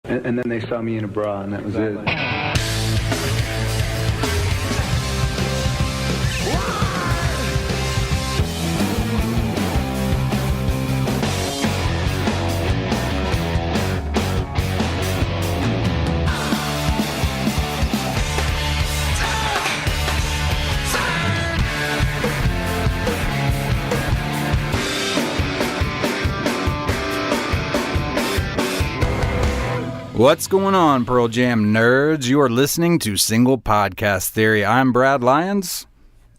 And then they saw me in a bra, and that was it. What's going on, Pearl Jam nerds? You are listening to Single Podcast Theory. I'm Brad Lyons.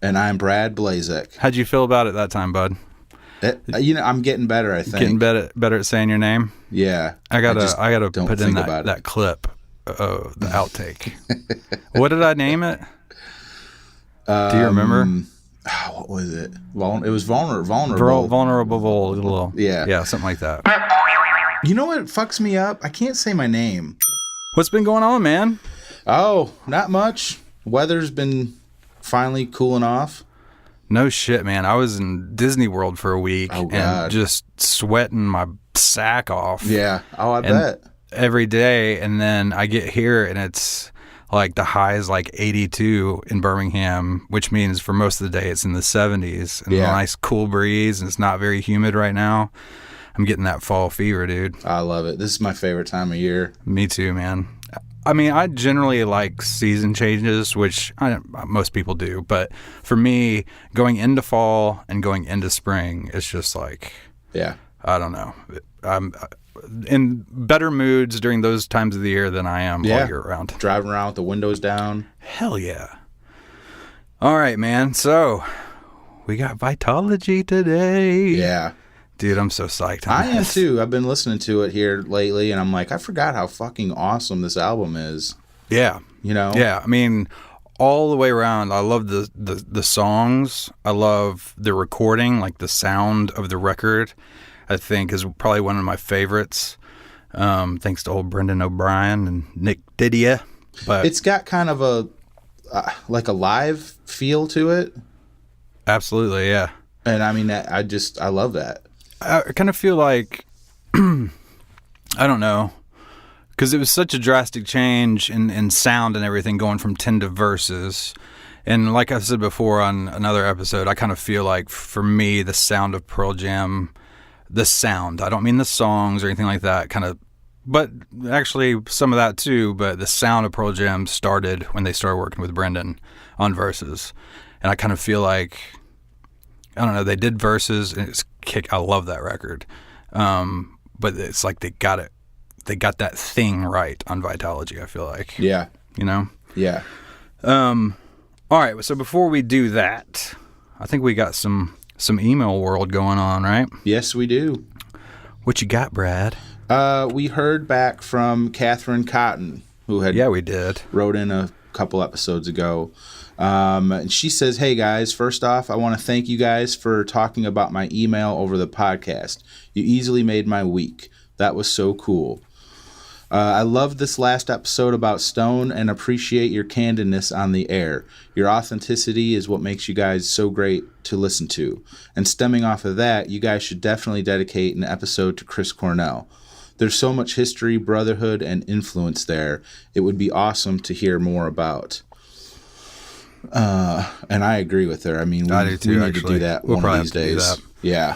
And I'm Brad Blazek. How'd you feel about it that time, bud? I'm getting better, I think. Getting better at saying your name? Yeah. I gotta put in that clip, the outtake. What did I name it? Do you remember? What was it? It was vulnerable. Vulnerable. Yeah, something like that. You know what fucks me up? I can't say my name. What's been going on, man? Oh, not much. Weather's been finally cooling off. No shit, man. I was in Disney World for a week and just sweating my sack off. Yeah. Oh, I bet. Every day, and then I get here and it's like the high is like 82 in Birmingham, which means for most of the day it's in the 70s and a nice cool breeze, and it's not very humid right now. I'm getting that fall fever, dude. I love it. This is my favorite time of year. Me too, man. I mean, I generally like season changes, which most people do. But for me, going into fall and going into spring, it's just like, I don't know. I'm in better moods during those times of the year than I am all year round. Driving around with the windows down. Hell yeah. All right, man. So we got Vitalogy today. Yeah. Dude, I'm so psyched. I am too. I've been listening to it here lately, and I'm like, I forgot how fucking awesome this album is. Yeah. You know? Yeah. I mean, all the way around, I love the songs. I love the recording, like the sound of the record, I think is probably one of my favorites. Thanks to old Brendan O'Brien and Nick Didia. But it's got kind of a live feel to it. Absolutely, yeah. And I mean, I love that. I kind of feel like, I don't know, because it was such a drastic change in sound and everything going from 10 to verses. And like I said before on another episode, I kind of feel like for me, the sound of Pearl Jam, the sound, I don't mean the songs or anything like that, but actually some of that too, but the sound of Pearl Jam started when they started working with Brendan on verses. And I kind of feel like, I don't know, they did verses and it's I love that record. But it's like they got that thing right on Vitalogy, I feel like. Yeah. You know? Yeah. All right, so before we do that, I think we got some email world going on, right? Yes, we do. What you got, Brad? We heard back from Catherine Cotton, who we did. Wrote in a couple episodes ago. And she says, "Hey guys, first off, I want to thank you guys for talking about my email over the podcast. You easily made my week. That was so cool. I loved this last episode about Stone and appreciate your candidness on the air. Your authenticity is what makes you guys so great to listen to. And stemming off of that, you guys should definitely dedicate an episode to Chris Cornell. There's so much history, brotherhood, and influence there. It would be awesome to hear more about." And I agree with her. I mean, I do too, we need to do that one of these days. Yeah.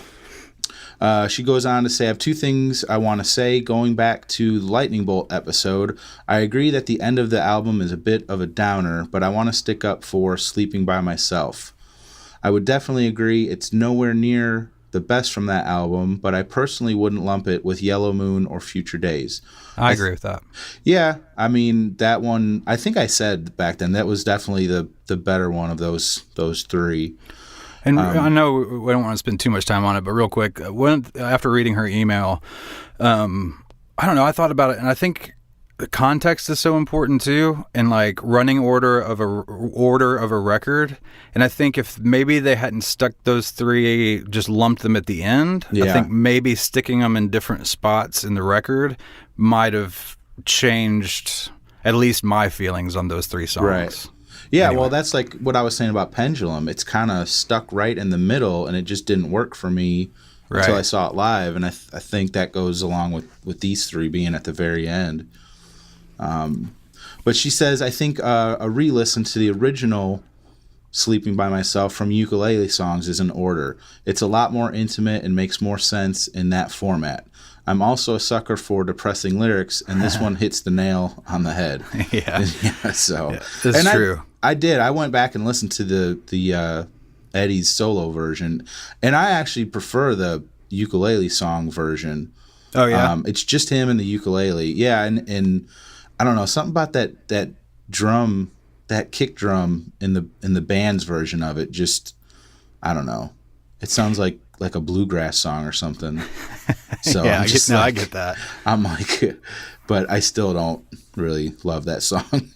She goes on to say, "I have two things I want to say. Going back to the Lightning Bolt episode, I agree that the end of the album is a bit of a downer, but I want to stick up for Sleeping by Myself. I would definitely agree it's nowhere near the best from that album, but I personally wouldn't lump it with Yellow Moon or Future Days." I agree with that. Yeah, I mean, that one, I think I said back then, that was definitely the better one of those three. And I know we don't want to spend too much time on it, but real quick, after reading her email, I don't know, I thought about it, and I think the context is so important too, and like running order of a record. And I think if maybe they hadn't stuck those three, just lumped them at the end, I think maybe sticking them in different spots in the record might have changed at least my feelings on those three songs. Right. Yeah, Anyway. well, that's like what I was saying about Pendulum. It's kind of stuck right in the middle, and it just didn't work for me until I saw it live, and I think that goes along with these three being at the very end. But she says, I think a re-listen to the original Sleeping by Myself from Ukulele Songs is in order. It's a lot more intimate and makes more sense in that format. I'm also a sucker for depressing lyrics, and this one hits the nail on the head. Yeah. So that's true. I did. I went back and listened to the Eddie's solo version, and I actually prefer the ukulele song version. Oh yeah. It's just him and the ukulele. Yeah, and I don't know, something about that drum, that kick drum in the band's version of it. Just, I don't know. It sounds like a bluegrass song or something. So yeah, I get that. I'm like, but I still don't really love that song.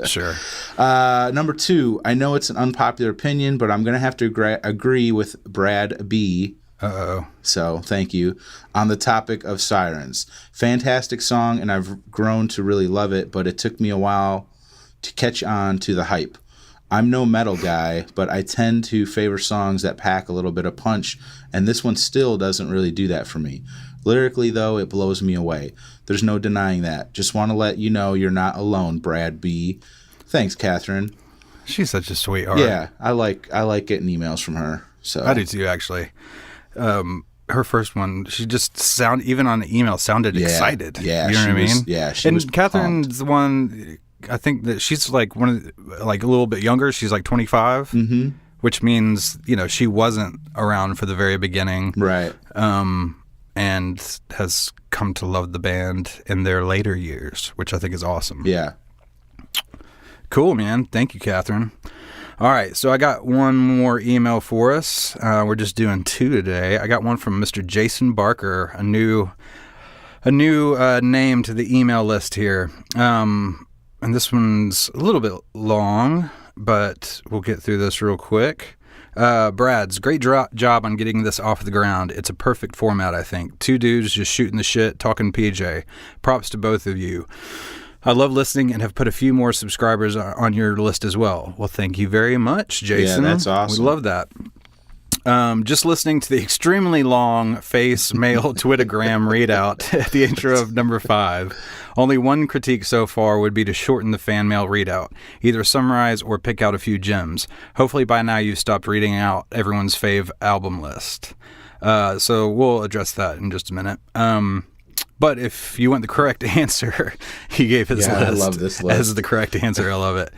Sure. Number 2, I know it's an unpopular opinion, but I'm going to have to agree with Brad B. Uh-oh. So thank you. On the topic of Sirens. Fantastic song, and I've grown to really love it, but it took me a while to catch on to the hype. I'm no metal guy, but I tend to favor songs that pack a little bit of punch, and this one still doesn't really do that for me. Lyrically, though, it blows me away. There's no denying that. Just want to let you know you're not alone, Brad B. Thanks, Catherine. She's such a sweetheart. Yeah, I like getting emails from her. So I do too, actually. Her first one, she just even on the email sounded excited. Yeah, you know what I mean? Yeah, she was Catherine's pumped. the one. I think that she's like a little bit younger. She's like 25, which means she wasn't around for the very beginning, right? And has come to love the band in their later years, which I think is awesome. Yeah, cool, man. Thank you, Catherine. All right, so I got one more email for us. We're just doing 2 today. I got one from Mr. Jason Barker, a new name to the email list here. And this one's a little bit long, but we'll get through this real quick. Brad's great job on getting this off the ground. It's a perfect format, I think. 2 dudes just shooting the shit, talking PJ. Props to both of you. I love listening and have put a few more subscribers on your list as well. Well, thank you very much, Jason. Yeah, that's awesome. We love that. Just listening to the extremely long face mail Twittergram readout at the intro of number 5. Only one critique so far would be to shorten the fan mail readout, either summarize or pick out a few gems. Hopefully by now you've stopped reading out everyone's fave album list. So we'll address that in just a minute. But if you want the correct answer, he gave his list. I love this list. As the correct answer. I love it.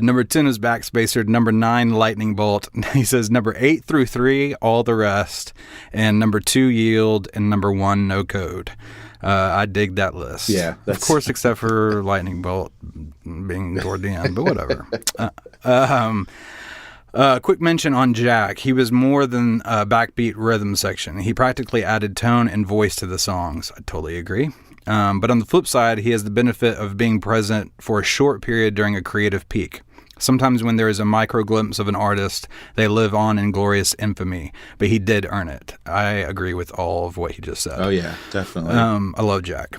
Number 10 is Backspacer. Number 9, Lightning Bolt. He says number 8 through 3, all the rest. And number 2, Yield. And number 1, No Code. I dig that list. Yeah. Of course, except for Lightning Bolt being toward the end, but whatever. Quick mention on Jack. He was more than a backbeat rhythm section. He practically added tone and voice to the songs. I totally agree. But on the flip side, he has the benefit of being present for a short period during a creative peak. Sometimes when there is a micro glimpse of an artist, they live on in glorious infamy. But he did earn it. I agree with all of what he just said. Oh, yeah, definitely. I love Jack.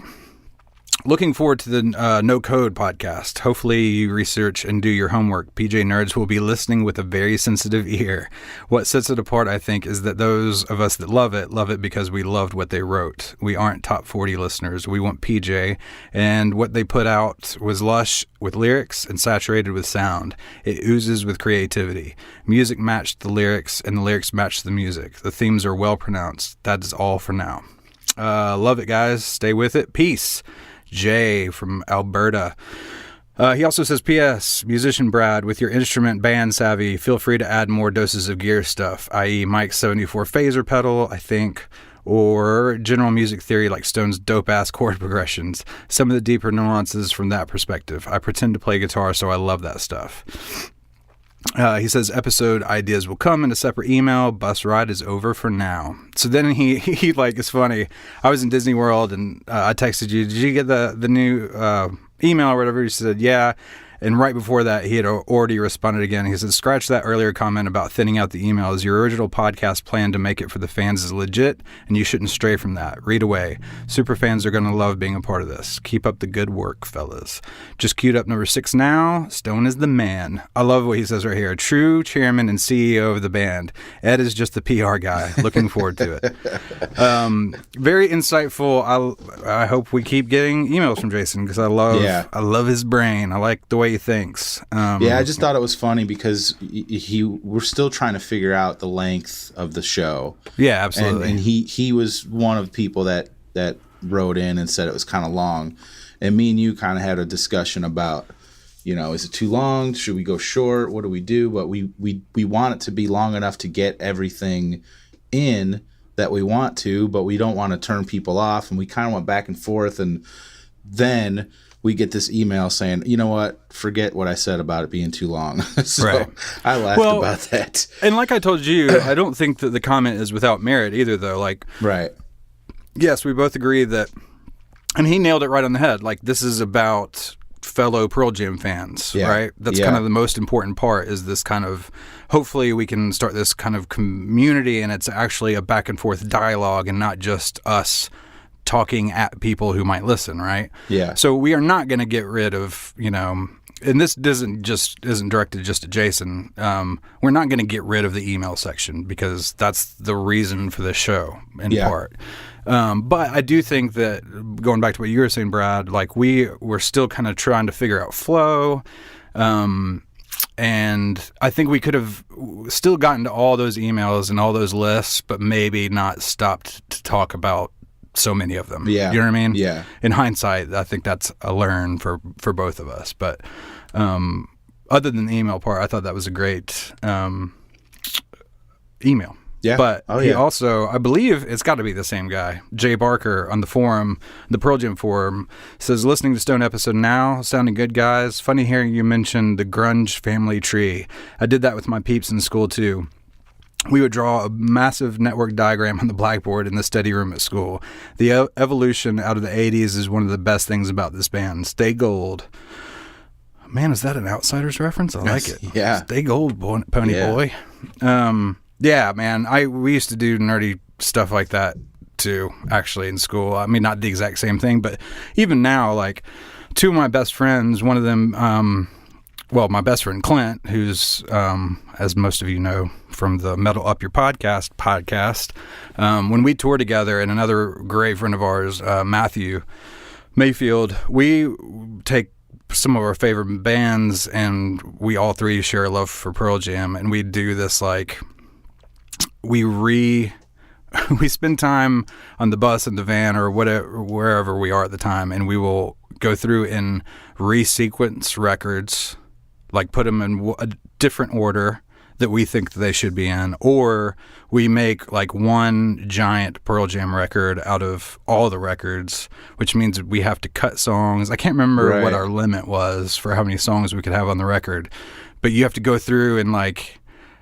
Looking forward to the No Code podcast. Hopefully you research and do your homework. PJ Nerds will be listening with a very sensitive ear. What sets it apart, I think, is that those of us that love it because we loved what they wrote. We aren't top 40 listeners. We want PJ, and what they put out was lush with lyrics and saturated with sound. It oozes with creativity. Music matched the lyrics, and the lyrics matched the music. The themes are well pronounced. That is all for now. Love it, guys. Stay with it. Peace. Jay from Alberta. He also says, P.S. Musician Brad, with your instrument band savvy, feel free to add more doses of gear stuff, i.e. Mike's 74 phaser pedal, I think, or general music theory like Stone's dope-ass chord progressions. Some of the deeper nuances from that perspective. I pretend to play guitar, so I love that stuff. He says episode ideas will come in a separate email. Bus ride is over for now. So then he like, it's funny. I was in Disney World and I texted you, did you get the new email or whatever? He said, yeah. And right before that, he had already responded again. He said, scratch that earlier comment about thinning out the emails. Your original podcast plan to make it for the fans is legit, and you shouldn't stray from that. Read away. Super fans are going to love being a part of this. Keep up the good work, fellas. Just queued up number 6 now. Stone is the man. I love what he says right here. True chairman and CEO of the band. Ed is just the PR guy. Looking forward to it. Very insightful. I hope we keep getting emails from Jason because I love his brain. I like the way he thinks. I just thought it was funny because we're still trying to figure out the length of the show. Yeah, absolutely. And he was one of the people that wrote in and said it was kind of long. And me and you kind of had a discussion about, is it too long? Should we go short? What do we do? But we want it to be long enough to get everything in that we want to, but we don't want to turn people off. And we kind of went back and forth, and then we get this email saying, you know what, forget what I said about it being too long. So right. I laughed about that. And like I told you, I don't think that the comment is without merit either, though. Like, right. Yes, we both agree that, and he nailed it right on the head. Like, this is about fellow Pearl Jam fans, right? That's kind of the most important part, is this kind of, hopefully we can start this kind of community, and it's actually a back and forth dialogue and not just us talking at people who might listen, right? Yeah. So we are not going to get rid of, and this isn't directed just at Jason. We're not going to get rid of the email section because that's the reason for this show in part. But I do think that, going back to what you were saying, Brad, like we're still kind of trying to figure out flow. And I think we could have still gotten to all those emails and all those lists, but maybe not stopped to talk about so many of them. Yeah. You know what I mean? Yeah. In hindsight, I think that's a learn for both of us. But other than the email part, I thought that was a great email. Yeah. But he also, I believe it's got to be the same guy, Jay Barker on the forum, the Pearl Jam forum, says, listening to Stone episode now, sounding good, guys. Funny hearing you mention the grunge family tree. I did that with my peeps in school too. We would draw a massive network diagram on the blackboard in the study room at school. The evolution out of the 80s is one of the best things about this band. Stay gold. Man, is that an Outsiders reference? I like it. Yeah. Stay gold, pony boy. Yeah, man. We used to do nerdy stuff like that too, actually, in school. I mean, not the exact same thing, but even now, like, two of my best friends, one of them, my best friend Clint, who's, as most of you know from the Metal Up Your podcast, when we toured together, and another great friend of ours, Matthew Mayfield, we take some of our favorite bands, and we all three share a love for Pearl Jam, and we do this, like, we spend time on the bus, in the van, or whatever, wherever we are at the time, and we will go through and resequence records, like put them in a different order that we think they should be in, or we make like one giant Pearl Jam record out of all the records, which means we have to cut songs. I can't remember what our limit was for how many songs we could have on the record, but you have to go through and like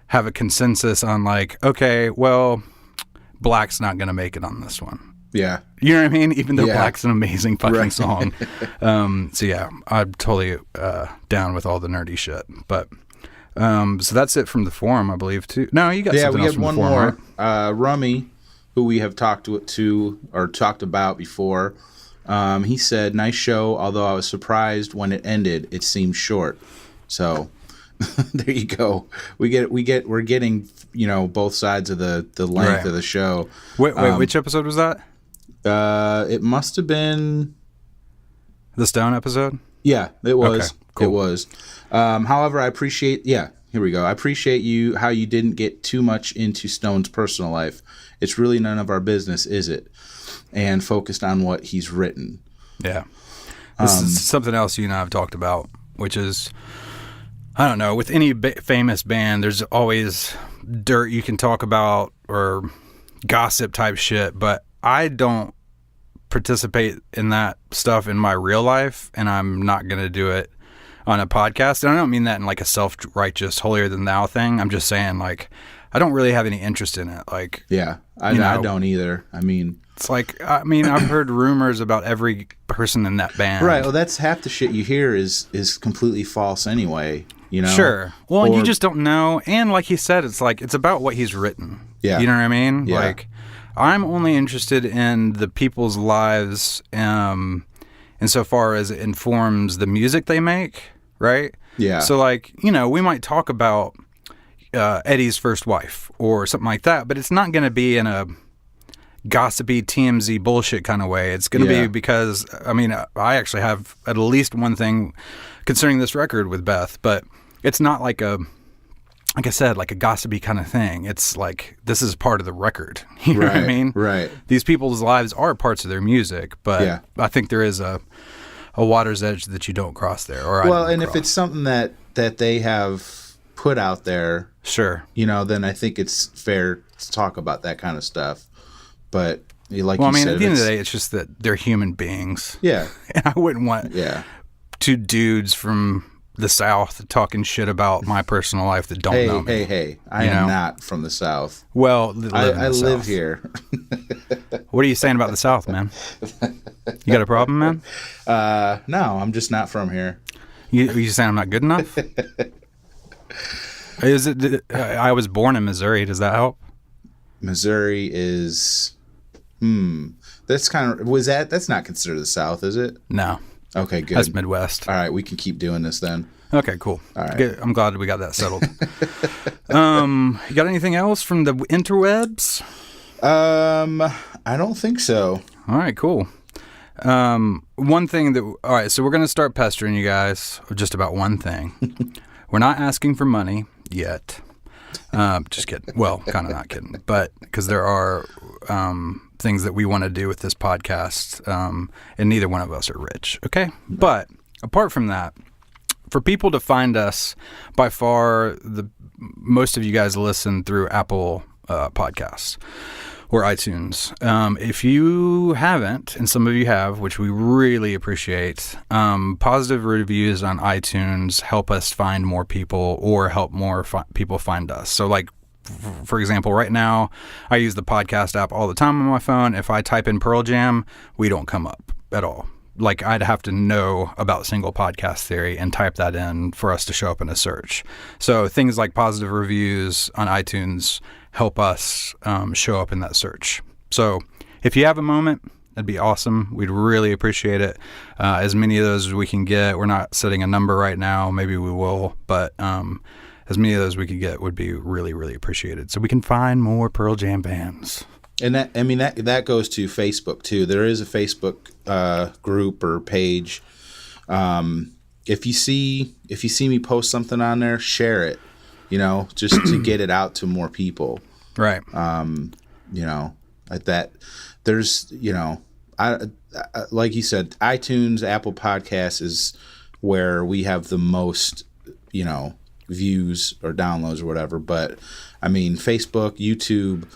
have a consensus on like, okay, well, Black's not going to make it on this one. Yeah. You know what I mean? Even though Black's an amazing fucking song. So yeah, I'm totally down with all the nerdy shit. But so that's it from the forum, I believe, too. No, you got something else from the forum. Yeah, we had one more. Right? Rummy, who we have talked about before, he said, "Nice show. Although I was surprised when it ended. It seemed short." So there you go. We're getting both sides of the length of the show. Wait, which episode was that? It must have been the Stone episode. Yeah, it was. Okay, cool. It was. However, I appreciate. Yeah, here we go. I appreciate how you didn't get too much into Stone's personal life. It's really none of our business, is it? And focused on what he's written. Yeah. This is something else you and I have talked about, which is, I don't know, with any famous band, there's always dirt you can talk about or gossip type shit, but I don't participate in that stuff in my real life, and I'm not going to do it on a podcast. And I don't mean that in like a self-righteous, holier-than-thou thing. I'm just saying, like, I don't really have any interest in it. Like, Yeah, I don't either. I mean, it's like, I've heard rumors about every person in that band. right. Well, that's half the shit you hear is completely false anyway. You know. Sure. Well, and you just don't know. And like he said, it's like, it's about what he's written. Yeah. You know what I mean? Yeah. Like, I'm only interested in the people's lives, insofar as it informs the music they make, right? Yeah. So, like, you know, we might talk about Eddie's first wife or something like that, but it's not going to be in a gossipy TMZ bullshit kind of way. It's going to be because, I mean, I actually have at least one thing concerning this record with Beth, but it's not like like I said, like a gossipy kind of thing. It's like, this is part of the record. You know what I mean? Right. These people's lives are parts of their music, but I think there is a water's edge that you don't cross there. If it's something that they have put out there, sure, you know, then I think it's fair to talk about that kind of stuff. But like well, you said, at the end of the day, it's just that they're human beings. Yeah. And I wouldn't want two dudes from the South talking shit about my personal life that don't know me. Hey, I am not from the South. Well, I live here. What are you saying about the South, man? You got a problem, man? No, I'm just not from here. You saying I'm not good enough? Is it? I was born in Missouri. Does that help? Missouri is. That's kind of that's not considered the South, is it? No. Okay, good. That's Midwest. All right, we can keep doing this then. Okay, cool. All right. Good. I'm glad we got that settled. You got anything else from the interwebs? I don't think so. All right, cool. One thing all right, so we're going to start pestering you guys just about one thing. We're not asking for money yet. Just kidding. Well, kind of not kidding, but because there are things that we want to do with this podcast, and neither one of us are rich. Okay. But apart from that, for people to find us, by far, most of you guys listen through Apple Podcasts or iTunes. If you haven't, and some of you have, which we really appreciate, positive reviews on iTunes help us find more people or help more people find us. So, like, for example, right now, I use the podcast app all the time on my phone. If I type in Pearl Jam, we don't come up at all. Like, I'd have to know about Single Podcast Theory and type that in for us to show up in a search. So things like positive reviews on iTunes help us show up in that search. So if you have a moment, that'd be awesome. We'd really appreciate it. As many of those as we can get. We're not setting a number right now. Maybe we will, but as many of those we could get would be really, really appreciated. So we can find more Pearl Jam bands. And that goes to Facebook too. There is a Facebook group or page. If you see me post something on there, share it. You know, just to get it out to more people. Right. You know, like that. There's, you know, I like you said, iTunes, Apple Podcasts is where we have the most, you know, views or downloads or whatever. But I mean, Facebook, YouTube,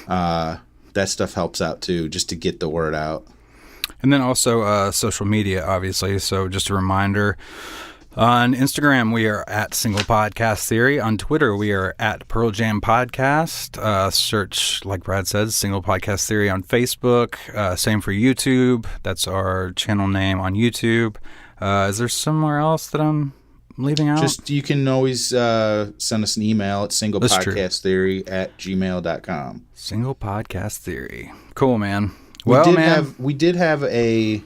that stuff helps out too, just to get the word out. And then also social media, obviously. So just a reminder, on Instagram, we are at Single Podcast Theory. On Twitter, we are at Pearl Jam Podcast. Search, like Brad says, Single Podcast Theory on Facebook. Same for YouTube. That's our channel name on YouTube. Is there somewhere else that I'm leaving out? Just, you can always send us an email at singlepodcasttheory@gmail.com. Single Podcast Theory. Cool, man. We did have a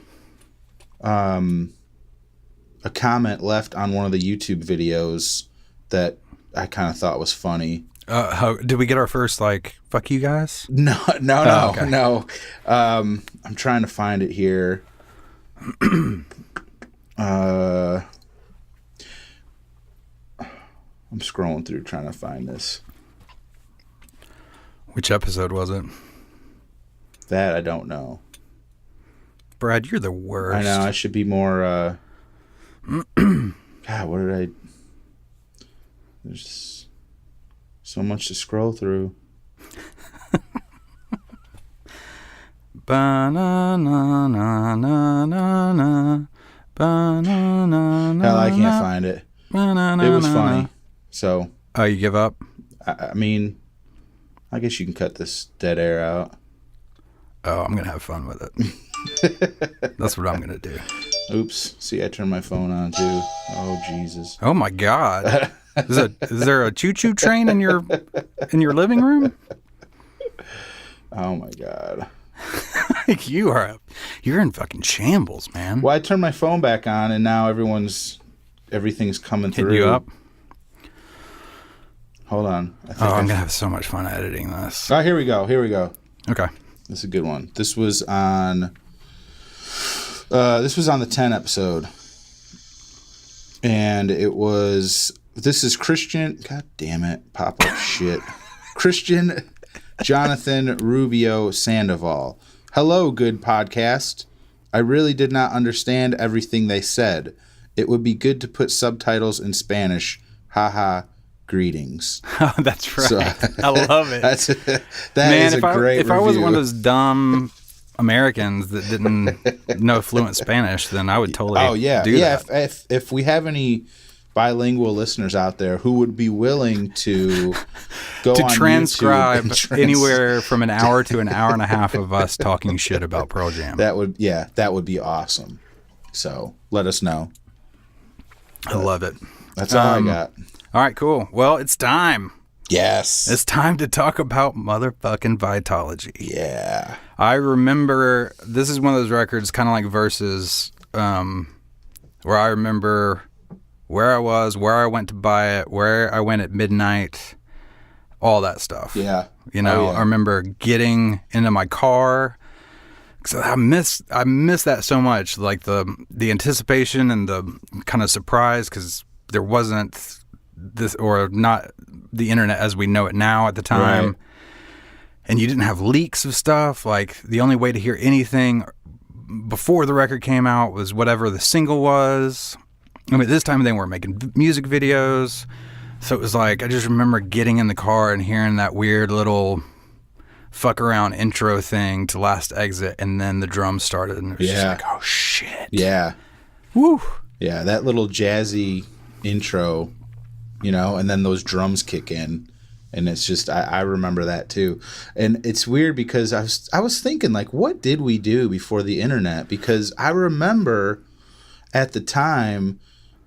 comment left on one of the YouTube videos that I kind of thought was funny. Did we get our first, like, fuck you guys? No. Okay. I'm trying to find it here. I'm scrolling through trying to find this. Which episode was it? That I don't know. Brad, you're the worst. I know. I should be more. God, what did I? There's so much to scroll through. Ba-na-na-na-na-na. Ba-na-na-na-na. Hell, I can't find it. It was funny. So. Oh, you give up? I mean, I guess you can cut this dead air out. Oh, I'm gonna have fun with it. That's what I'm gonna do. Oops. See, I turned my phone on too. Oh, Jesus. Oh my God. Is there a choo-choo train in your living room? Oh my God. You're in fucking shambles, man. Well, I turned my phone back on, and now everything's coming Hitting through. you up? Hold on. I'm gonna have so much fun editing this. Oh, here we go. Okay. This is a good one. This was on the 10 episode. And this is Christian, God damn it, pop up shit. Christian Jonathan Rubio Sandoval. Hello, good podcast. I really did not understand everything they said. It would be good to put subtitles in Spanish. Haha. Greetings. Oh, that's right. So, I love it. Man, if I was one of those dumb Americans that didn't know fluent Spanish, then I would totally do that. If we have any bilingual listeners out there who would be willing to go on transcribe anywhere from an hour to an hour and a half of us talking shit about Pearl Jam. That would be awesome. So let us know. I love it. That's all I got. All right, cool. Well, it's time. Yes. It's time to talk about motherfucking Vitalogy. Yeah. I remember, this is one of those records, kind of like Versus, where I remember where I was, where I went to buy it, where I went at midnight, all that stuff. Yeah. I remember getting into my car. Cause I miss that so much, like the anticipation and the kind of surprise, because there wasn't this, or not the internet as we know it now at the time. Right. And you didn't have leaks of stuff. Like, the only way to hear anything before the record came out was whatever the single was. I mean, this time they weren't making music videos. So it was like, I just remember getting in the car and hearing that weird little fuck around intro thing to Last Exit, and then the drums started, and it was just like, oh shit. Yeah. Woo. Yeah, that little jazzy intro, and then those drums kick in, and it's just, I remember that too. And it's weird because I was thinking, like, what did we do before the internet? Because I remember at the time,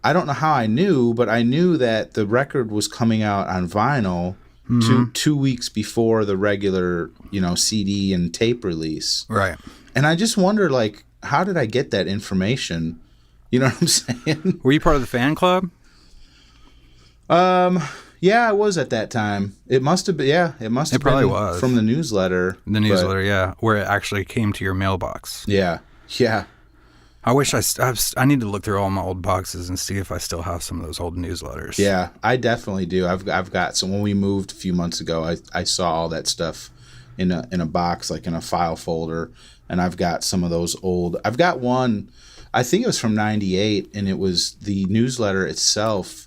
I don't know how I knew, but I knew that the record was coming out on vinyl two weeks before the regular, CD and tape release. Right. And I just wonder, like, how did I get that information? You know what I'm saying? Were you part of the fan club? Yeah, I was at that time. It must have been. Yeah, it must have probably been was from the newsletter. Yeah, where it actually came to your mailbox. Yeah. I wish I need to look through all my old boxes and see if I still have some of those old newsletters. Yeah, I definitely do. I've got some. When we moved a few months ago, I saw all that stuff in a box, like in a file folder, and I've got some of those old. I've got one. I think it was from '98, and it was the newsletter itself.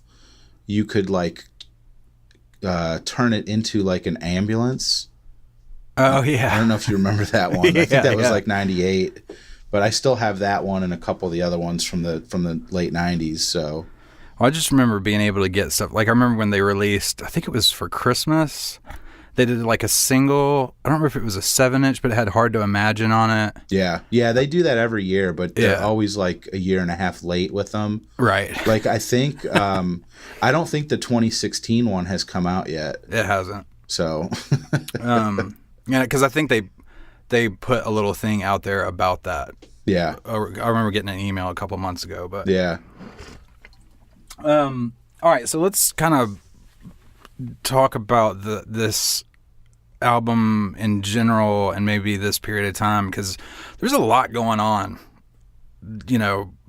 You could like turn it into like an ambulance. Oh yeah. I don't know if you remember that one. I think that was like '98. But I still have that one and a couple of the other ones from the late 90s. So, well, I just remember being able to get stuff. Like, I remember when they released, I think it was for Christmas, they did like a single. I don't remember if it was a 7-inch, but it had Hard to Imagine on it. Yeah, they do that every year, but they're always like a year and a half late with them. Right. Like, I think I don't think the 2016 one has come out yet. It hasn't. So, yeah, because I think they put a little thing out there about that. Yeah. I remember getting an email a couple months ago, but yeah. All right, so let's kind of talk about this album in general and maybe this period of time, because there's a lot going on,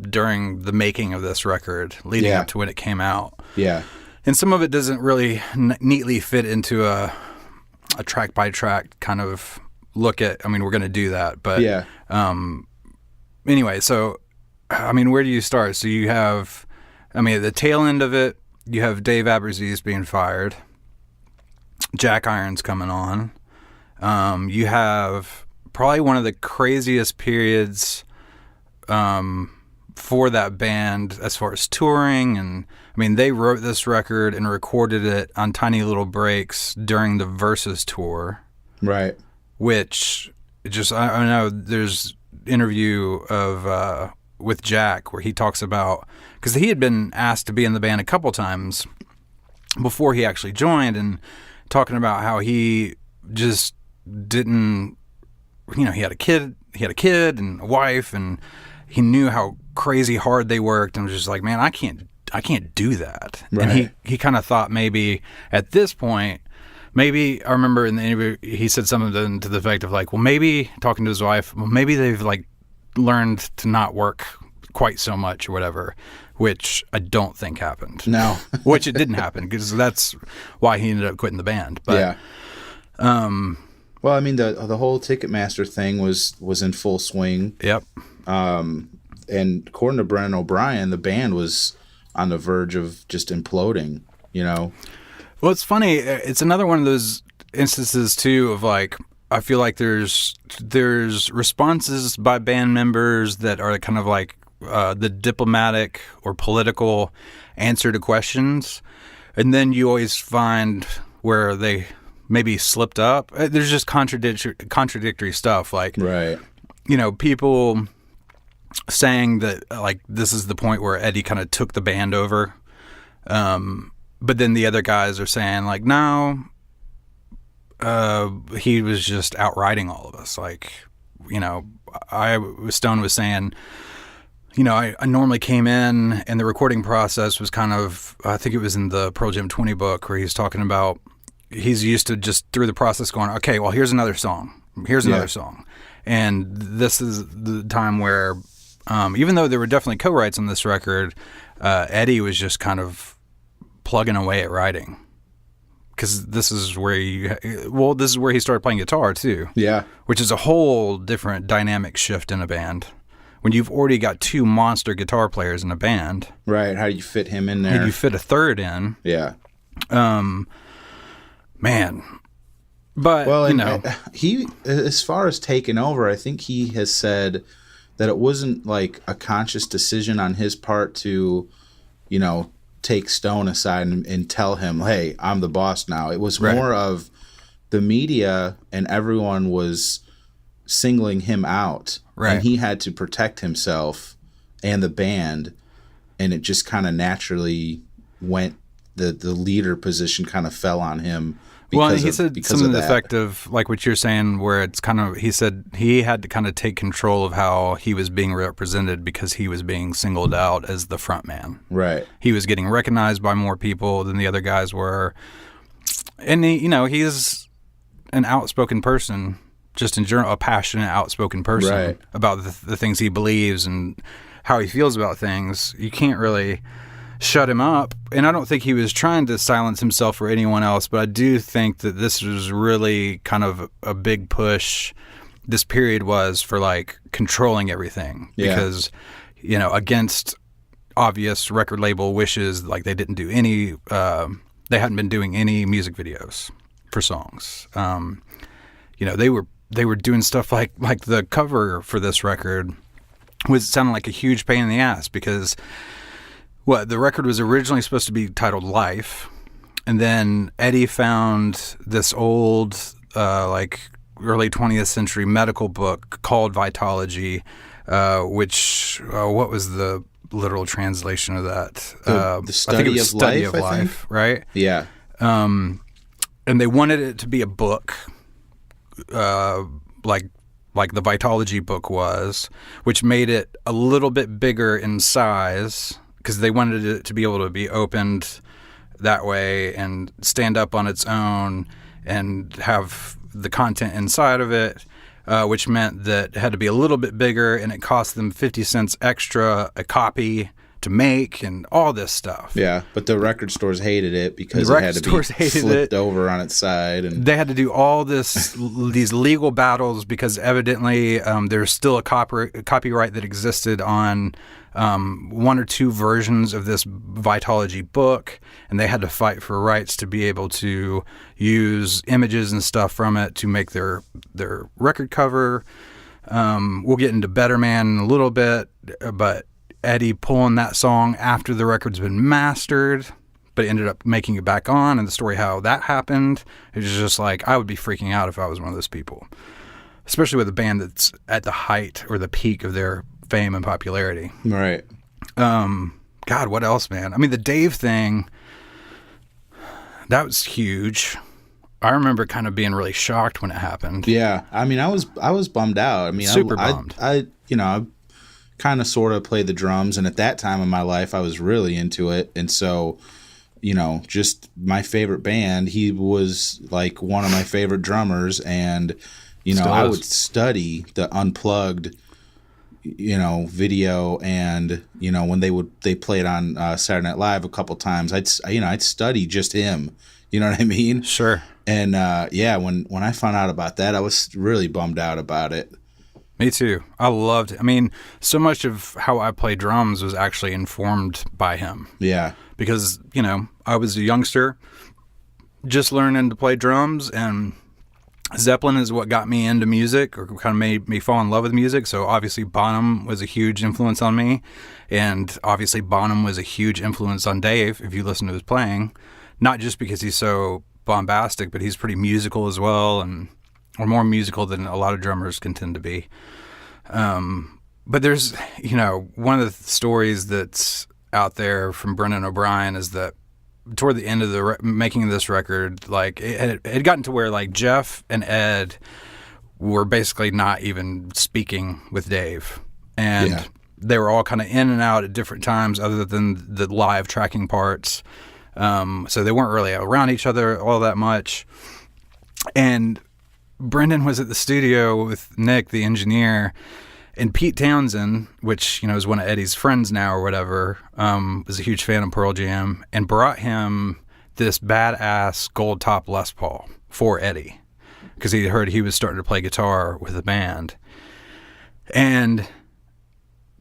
during the making of this record leading up to when it came out. Yeah. And some of it doesn't really neatly fit into a track by track kind of look at. I mean, we're going to do that, but anyway, so I mean, where do you start? So you have, I mean, at the tail end of it, you have Dave Aberzies being fired, Jack Irons coming on. You have probably one of the craziest periods for that band as far as touring. And I mean, they wrote this record and recorded it on tiny little breaks during the Versus tour. Right. Which just, I know there's interview of with Jack where he talks about, because he had been asked to be in the band a couple times before he actually joined, and talking about how he just didn't, he had a kid and a wife, and he knew how crazy hard they worked, and was just like, man, I can't do that. Right. And he kind of thought maybe at this point, maybe, I remember in the interview, he said something to the effect of like, well, maybe, talking to his wife, well, maybe they've like learned to not work quite so much or whatever, which I don't think happened. No. Which it didn't happen, because that's why he ended up quitting the band. But, yeah. Well, I mean, the whole Ticketmaster thing was in full swing. Yep. And according to Brennan O'Brien, the band was on the verge of just imploding, Well, it's funny. It's another one of those instances too of like, I feel like there's responses by band members that are kind of like the diplomatic or political answer to questions, and then you always find where they maybe slipped up. There's just contradictory stuff, like right. People saying that like this is the point where Eddie kind of took the band over. But then the other guys are saying like, no, he was just outriding all of us. Like, Stone was saying, I normally came in and the recording process was kind of, I think it was in the Pearl Jam 20 book where he's talking about, he's used to just through the process going, okay, well, here's another song. Here's another song. And this is the time where, even though there were definitely co-writes on this record, Eddie was just kind of plugging away at writing, because this is where he started playing guitar too. Yeah, which is a whole different dynamic shift in a band when you've already got two monster guitar players in a band. Right? How do you fit him in there? How do you fit a third in? Yeah. Man. But well, he, as far as taking over, I think he has said that it wasn't like a conscious decision on his part to, take Stone aside and tell him, hey, I'm the boss now. It was more of the media and everyone was singling him out. Right. And he had to protect himself and the band. And it just kind of naturally went, the leader position kind of fell on him. Well, he said something to the effect of, like what you're saying, where it's kind of, he said he had to kind of take control of how he was being represented because he was being singled out as the front man. Right. He was getting recognized by more people than the other guys were. And, he's an outspoken person, just in general, a passionate, outspoken person about the things he believes and how he feels about things. You can't really shut him up. And I don't think he was trying to silence himself or anyone else, but I do think that this was really kind of a big push this period was for like controlling everything. Because, against obvious record label wishes, like they didn't do any, they hadn't been doing any music videos for songs. They were doing stuff like the cover for this record was sounding like a huge pain in the ass, because the record was originally supposed to be titled Life, and then Eddie found this old, early 20th century medical book called Vitalogy, which, what was the literal translation of that? The study of life, right? Yeah. And they wanted it to be a book, like the Vitalogy book was, which made it a little bit bigger in size, because they wanted it to be able to be opened that way and stand up on its own and have the content inside of it, which meant that it had to be a little bit bigger, and it cost them 50 cents extra a copy to make and all this stuff. Yeah, but the record stores hated it because it had to be flipped over on its side, and they had to do all these legal battles because evidently there's still a copyright that existed on one or two versions of this Vitalogy book, and they had to fight for rights to be able to use images and stuff from it to make their record cover. We'll get into Better Man in a little bit, but Eddie pulling that song after the record's been mastered, but ended up making it back on, and the story how that happened. It was just like, I would be freaking out if I was one of those people, especially with a band that's at the height or the peak of their fame and popularity. Right. God, what else, man? I mean, the Dave thing, that was huge. I remember kind of being really shocked when it happened. Yeah. I mean, I was bummed out. I mean, Super bummed. I kind of sort of played the drums, and at that time in my life, I was really into it. And so, just my favorite band, he was like one of my favorite drummers, and, I would study the Unplugged, video, and, when they played on Saturday Night Live a couple times, I'd study just him. You know what I mean? Sure. And when I found out about that, I was really bummed out about it. Me too. I loved it. I mean, so much of how I play drums was actually informed by him. Yeah. Because, I was a youngster just learning to play drums, and Zeppelin is what got me into music, or kind of made me fall in love with music. So obviously Bonham was a huge influence on me, and obviously Bonham was a huge influence on Dave, if you listen to his playing. Not just because he's so bombastic, but he's pretty musical as well, or more musical than a lot of drummers can tend to be. But there's, one of the stories that's out there from Brendan O'Brien is that toward the end of the making of this record, like it had gotten to where like Jeff and Ed were basically not even speaking with Dave, and they were all kind of in and out at different times other than the live tracking parts. So they weren't really around each other all that much. And Brendan was at the studio with Nick, the engineer, and Pete Townsend, which, is one of Eddie's friends now or whatever, was a huge fan of Pearl Jam, and brought him this badass gold top Les Paul for Eddie, because he heard he was starting to play guitar with the band. And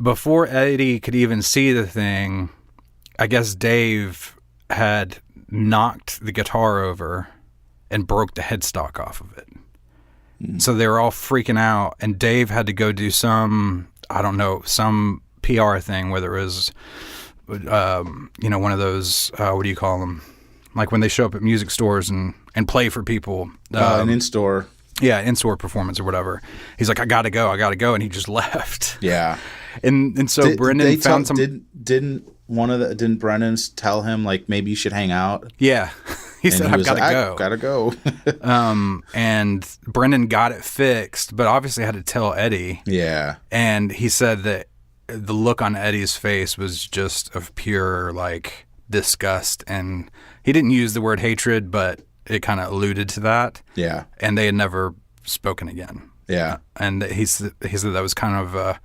before Eddie could even see the thing, I guess Dave had knocked the guitar over and broke the headstock off of it. So they were all freaking out, and Dave had to go do some PR thing, whether it was, one of those, what do you call them? Like when they show up at music stores and play for people. An in-store. Yeah, in-store performance or whatever. He's like, I gotta go, and he just left. Yeah. And so Brendan found some... Didn't Brendan tell him, like, maybe you should hang out? Yeah. He said, I've got to go. I gotta go. And Brendan got it fixed, but obviously had to tell Eddie. Yeah. And he said that the look on Eddie's face was just of pure, like, disgust. And he didn't use the word hatred, but it kind of alluded to that. Yeah. And they had never spoken again. Yeah. And he said that was kind of a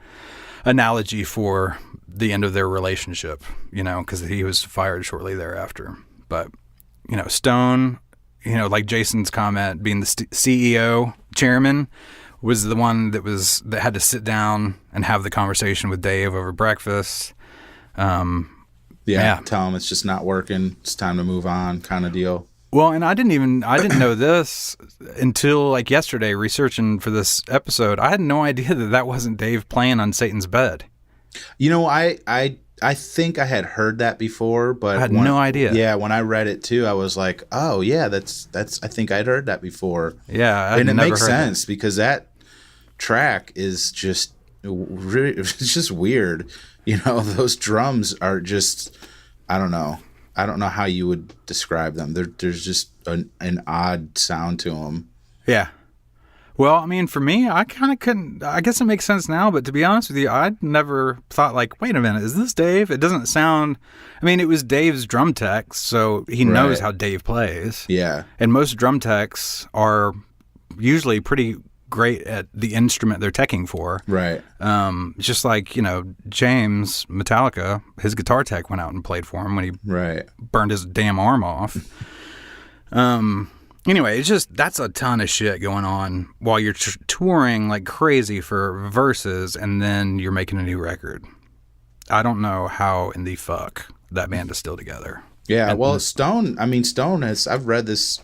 analogy for the end of their relationship, because he was fired shortly thereafter. But, Stone, like Jason's comment, being the CEO, chairman, was the one that had to sit down and have the conversation with Dave over breakfast. Tell him it's just not working. It's time to move on, kind of deal. Well, and I didn't know this until like yesterday, researching for this episode. I had no idea that wasn't Dave playing on Satan's Bed. I think I had heard that before, but I had no idea. Yeah, when I read it too, I was like, oh yeah, that's. I think I'd heard that before. Yeah, and it makes sense because that track is just it's just weird. Those drums are just, I don't know how you would describe them. There's just an odd sound to them. Yeah. Well, I mean, for me, I kind of couldn't. I guess it makes sense now, but to be honest with you, I'd never thought, like, wait a minute, is this Dave? It doesn't sound. I mean, it was Dave's drum tech, so he knows how Dave plays. Yeah. And most drum techs are usually pretty great at the instrument they're teching for. Right. Just like, James, Metallica, his guitar tech went out and played for him when he burned his damn arm off. Anyway, it's just, that's a ton of shit going on while you're touring like crazy for verses, and then you're making a new record. I don't know how in the fuck that band is still together. Yeah, well, Stone has, I've read this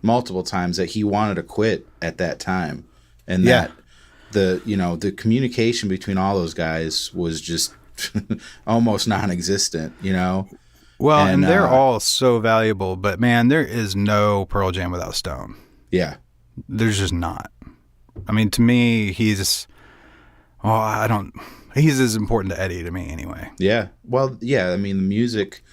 multiple times, that he wanted to quit at that time. And that the communication between all those guys was just almost non-existent, you know. Well, and they're all so valuable, but man, there is no Pearl Jam without Stone. Yeah. There's just not. I mean, to me, he's as important to Eddie to me anyway. Yeah. Well, yeah, I mean, the music,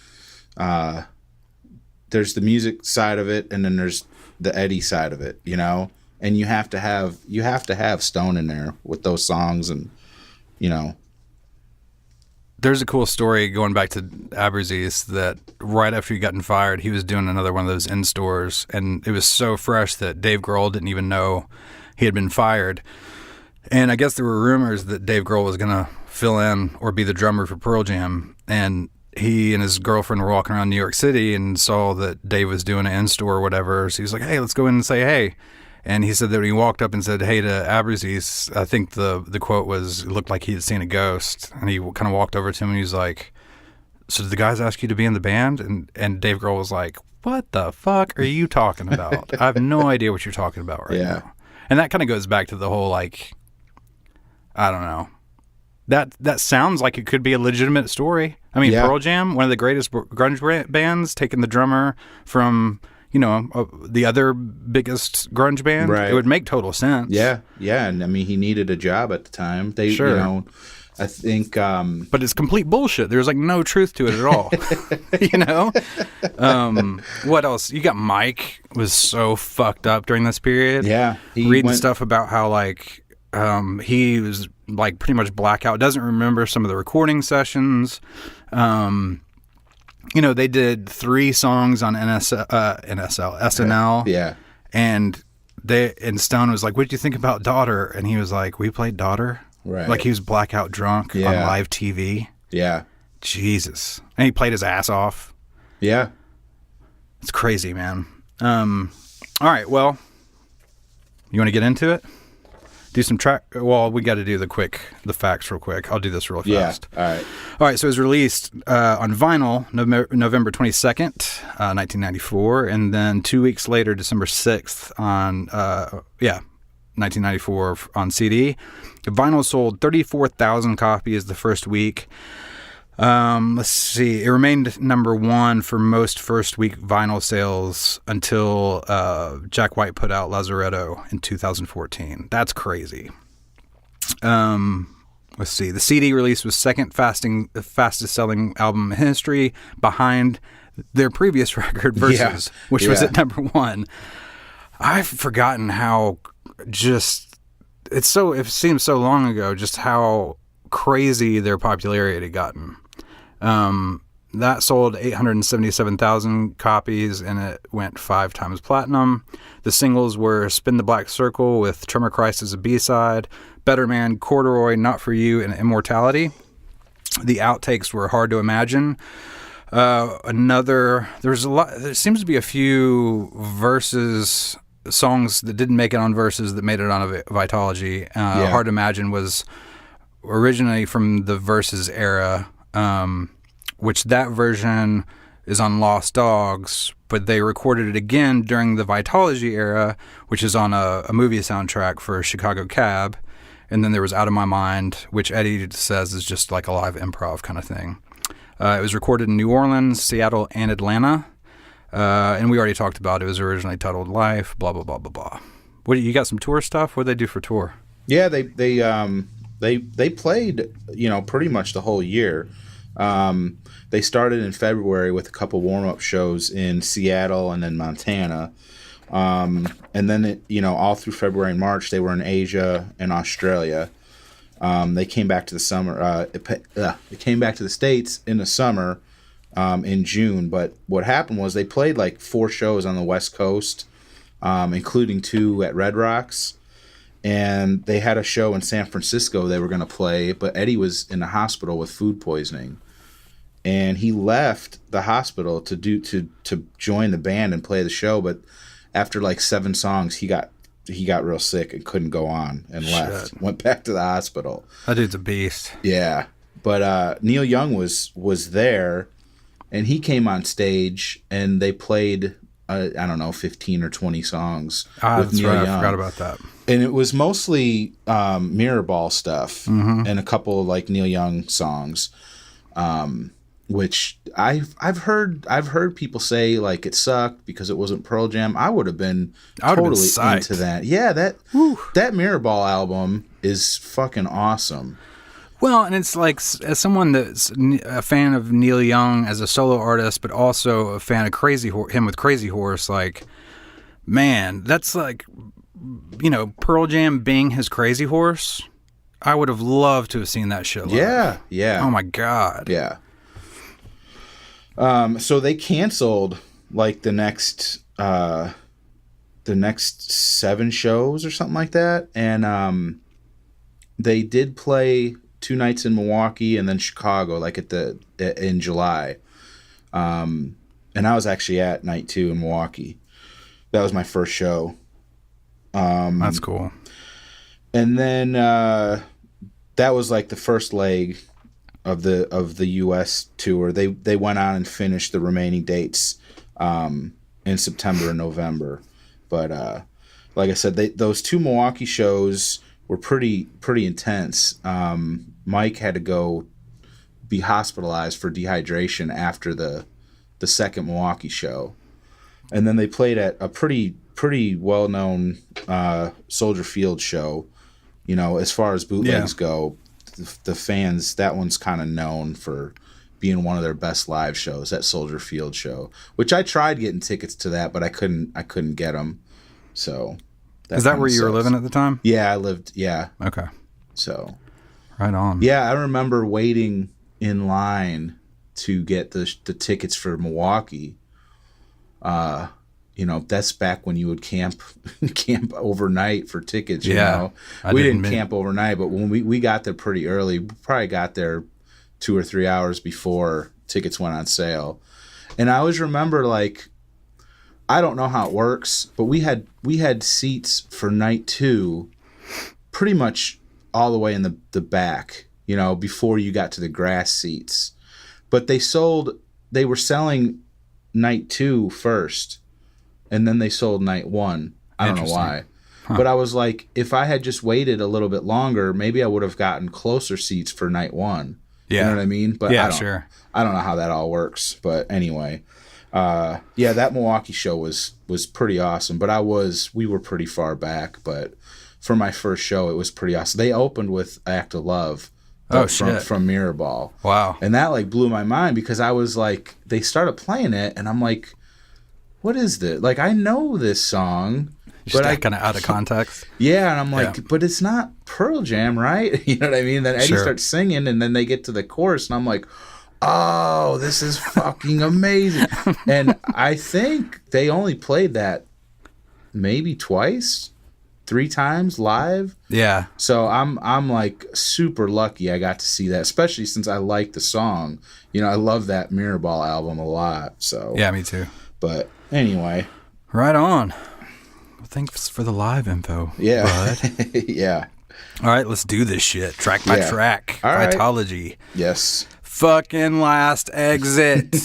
there's the music side of it, and then there's the Eddie side of it, you know? And you have to have Stone in there with those songs, and, you know. There's a cool story going back to Aberzies that right after he gotten fired, he was doing another one of those in-stores, and it was so fresh that Dave Grohl didn't even know he had been fired. And I guess there were rumors that Dave Grohl was going to fill in or be the drummer for Pearl Jam, and he and his girlfriend were walking around New York City and saw that Dave was doing an in-store or whatever, so he was like, hey, let's go in and say hey. And he said that when he walked up and said, hey, to Aberzies, I think the quote was, it looked like he had seen a ghost. And he kind of walked over to him and he was like, so did the guys ask you to be in the band? And Dave Grohl was like, what the fuck are you talking about? I have no idea what you're talking about right now. And that kind of goes back to the whole, like, I don't know. That sounds like it could be a legitimate story. I mean, Pearl Jam, one of the greatest grunge bands, taking the drummer from... you know, the other biggest grunge band, It would make total sense. Yeah, and I mean, he needed a job at the time. You know, I think... but it's complete bullshit. There's like no truth to it at all. You know? What else? You got Mike was so fucked up during this period. Yeah. Reading stuff about how like he was like pretty much blackout, doesn't remember some of the recording sessions. You know, they did 3 songs on SNL. Yeah. And Stone was like, what did you think about Daughter? And he was like, we played Daughter? Right. Like he was blackout drunk on live TV. Yeah. Jesus. And he played his ass off. Yeah. It's crazy, man. All right, well, you want to get into it? Do some well, we got to do the facts real quick. I'll do this real fast. Yeah, all right, so it was released on vinyl November 22nd, 1994, and then 2 weeks later, December 6th, on 1994 on CD. The vinyl sold 34,000 copies the first week. Let's see. It remained number 1 for most first week vinyl sales until Jack White put out Lazaretto in 2014. That's crazy. Let's see. The CD release was second fastest selling album in history, behind their previous record, Versus, which was at number 1. I've forgotten how it seems so long ago just how crazy their popularity had gotten. That sold 877,000 copies, and it went 5 times platinum. The singles were Spin the Black Circle with Tremor Christ as a B-side, Better Man, Corduroy, Not For You, and Immortality. The outtakes were Hard to Imagine. There seems to be a few Versus songs that didn't make it on Versus that made it on a Vitalogy. Hard to Imagine was originally from the Versus era, which that version is on Lost Dogs, but they recorded it again during the Vitalogy era, which is on a movie soundtrack for Chicago Cab. And then there was Out of My Mind, which Eddie says is just like a live improv kind of thing. It was recorded in New Orleans, Seattle, and Atlanta. And we already talked about it. It was originally titled Life, blah, blah, blah, blah, blah. What, you got some tour stuff? What did they do for tour? Yeah, they played, you know, pretty much the whole year. They started in February with a couple warm-up shows in Seattle and then Montana. And then, all through February and March, they were in Asia and Australia. They came back to the summer. They came back to the States in the summer in June. But what happened was they played like 4 shows on the West Coast, including 2 at Red Rocks. And they had a show in San Francisco they were going to play, but Eddie was in the hospital with food poisoning. And he left the hospital to join the band and play the show, but after like 7 songs, he got real sick and couldn't go on and left. Went back to the hospital. That dude's a beast. Yeah, but Neil Young was there, and he came on stage and they played I don't know, 15 or 20 songs with That's Neil right. Young. I forgot about that. And it was mostly mirror ball stuff and a couple of like Neil Young songs, which I've heard people say like it sucked because it wasn't Pearl Jam. I would have been totally into that. Yeah, that mirror ball album is fucking awesome. Well, and it's like, as someone that's a fan of Neil Young as a solo artist, but also a fan of him with Crazy Horse, like, man, that's like, Pearl Jam being his Crazy Horse. I would have loved to have seen that shit live. Yeah. Oh my God. Yeah. So they canceled like the next 7 shows or something like that, and they did play 2 nights in Milwaukee and then Chicago, like in July. And I was actually at night 2 in Milwaukee. That was my first show. That's cool. And then that was like the first leg of the U.S. tour. They went on and finished the remaining dates in September and November. But like I said, those 2 Milwaukee shows were pretty intense. Mike had to go be hospitalized for dehydration after the second Milwaukee show, and then they played at a pretty well-known Soldier Field show. As far as bootlegs go, the fans, that one's kind of known for being one of their best live shows, that Soldier Field show, which I tried getting tickets to that, but I couldn't get them. So is that where you were living at the time? Yeah, I lived. Yeah. Okay. So. Right on. Yeah, I remember waiting in line to get the tickets for Milwaukee. That's back when you would camp overnight for tickets. We didn't camp overnight, but when we got there pretty early, we probably got there 2 or 3 hours before tickets went on sale. And I always remember, like, I don't know how it works, but we had seats for night 2 pretty much all the way in the back, before you got to the grass seats. But they were selling night 2 first, and then they sold night 1. I don't know why. Huh. But I was like, if I had just waited a little bit longer, maybe I would have gotten closer seats for night 1. Yeah. You know what I mean? But yeah, I don't know how that all works. But anyway, that Milwaukee show was pretty awesome. But we were pretty far back, but for my first show, it was pretty awesome. They opened with Act of Love from Mirror Ball. Wow. And that like blew my mind because I was like, they started playing it and I'm like, what is this? Like, I know this song. But I kind of out of context. Yeah. And I'm like, but it's not Pearl Jam, right? You know what I mean? Then Eddie starts singing and then they get to the chorus and I'm like, oh, this is fucking amazing. And I think they only played that maybe 3 times live. Yeah. So I'm like super lucky I got to see that, especially since I like the song. I love that Mirror Ball album a lot. So yeah, me too. But anyway. Right on. Well, thanks for the live info. Yeah. Bud. Yeah. All right, let's do this shit. Track by track. All Vitalogy. Right. Yes. Fucking Last Exit.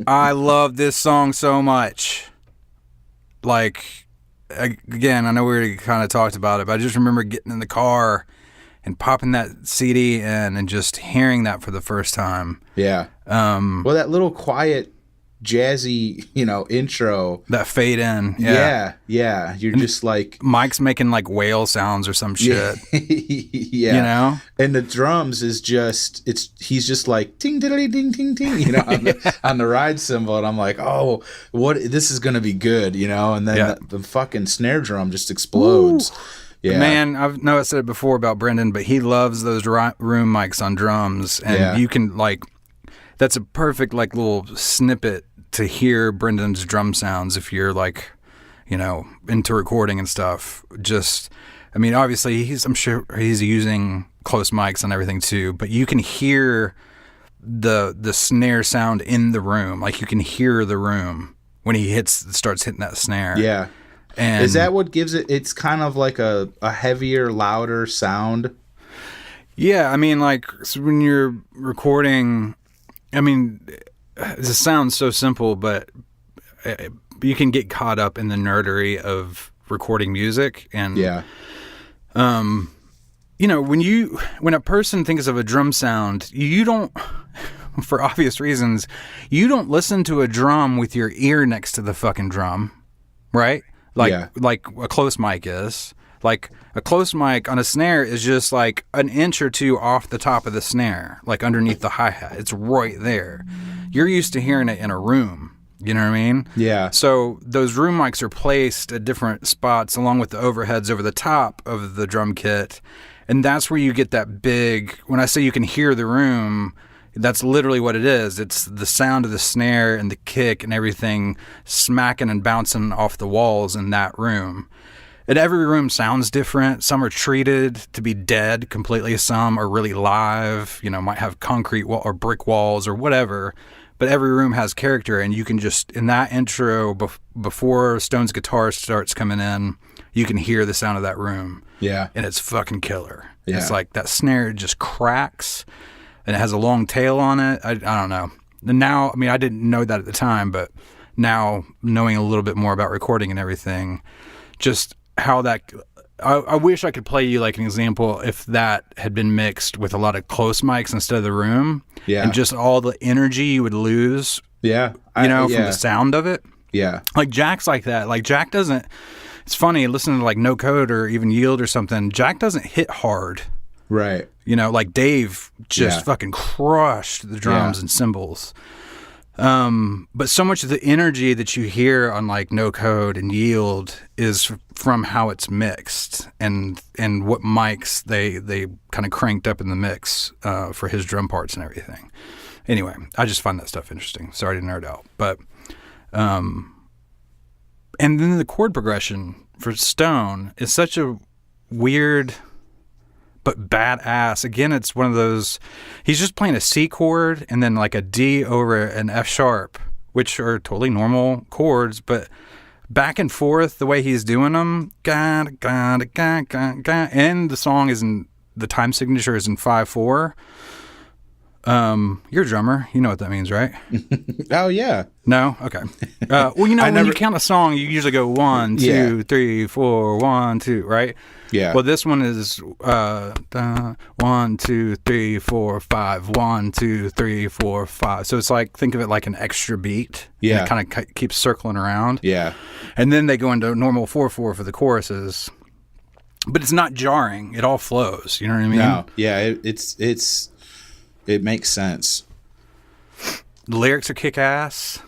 I love this song so much. Like, again, I know we already kind of talked about it, but I just remember getting in the car and popping that CD in and just hearing that for the first time. Yeah. Well, that little quiet, jazzy, intro. That fade in. Yeah. You're just like... Mike's making like whale sounds or some shit. Yeah. And the drums is just... He's just like ting diddly ding ting ting, on the ride cymbal, and I'm like, oh, this is gonna be good, and then the fucking snare drum just explodes. Ooh. Yeah. Man, I know I said it before about Brendan, but he loves those room mics on drums, and you can like... That's a perfect like little snippet to hear Brendan's drum sounds if you're like, into recording and stuff. Just, I mean, obviously I'm sure he's using close mics and everything too, but you can hear the snare sound in the room. Like you can hear the room when he starts hitting that snare. Yeah. And is that what gives it's kind of like a heavier, louder sound? Yeah. I mean, like so when you're recording, I mean, this sounds so simple, but you can get caught up in the nerdery of recording music. And, Yeah. When a person thinks of a drum sound, you don't, for obvious reasons, you don't listen to a drum with your ear next to the fucking drum, right? Like a close mic is. Like a close mic on a snare is just like an inch or two off the top of the snare, like underneath the hi-hat. It's right there. You're used to hearing it in a room. You know what I mean? Yeah. So those room mics are placed at different spots along with the overheads over the top of the drum kit. And that's where you get that big, when I say you can hear the room, that's literally what it is. It's the sound of the snare and the kick and everything smacking and bouncing off the walls in that room. And every room sounds different. Some are treated to be dead completely. Some are really live, might have concrete or brick walls or whatever. But every room has character, and you can just, in that intro, before Stone's guitar starts coming in, you can hear the sound of that room. Yeah. And it's fucking killer. Yeah. It's like that snare just cracks, and it has a long tail on it. I don't know. And now, I didn't know that at the time, but now knowing a little bit more about recording and everything, just how that... I wish I could play you like an example if that had been mixed with a lot of close mics instead of the room. Yeah. And just all the energy you would lose. Yeah. From the sound of it. Yeah. Like Jack's like that. Like Jack doesn't... It's funny, listening to like No Code or even Yield or something, Jack doesn't hit hard. Right. Like Dave just fucking crushed the drums and cymbals. But so much of the energy that you hear on like No Code and Yield is from how it's mixed and what mics they kind of cranked up in the mix for his drum parts and everything. Anyway, I just find that stuff interesting. Sorry to nerd out, but and then the chord progression for Stone is such a weird but badass. Again, it's one of those, he's just playing a C chord and then like a D over an F sharp, which are totally normal chords, but back and forth the way he's doing them, and the song is in, the time signature is in 5/4. You're a drummer. You know what that means, right? Oh, yeah. No? Okay. When you count a song, you usually go 1, 2, 3, 4, 1, 2, right? Yeah. Well, this one is 1, 2, 3, 4, 5. 1, 2, 3, 4, 5. So it's like, think of it like an extra beat. Yeah. And it kind of keeps circling around. Yeah. And then they go into normal 4/4 for the choruses. But it's not jarring. It all flows. You know what I mean? No. Yeah. It makes sense. The lyrics are kick-ass.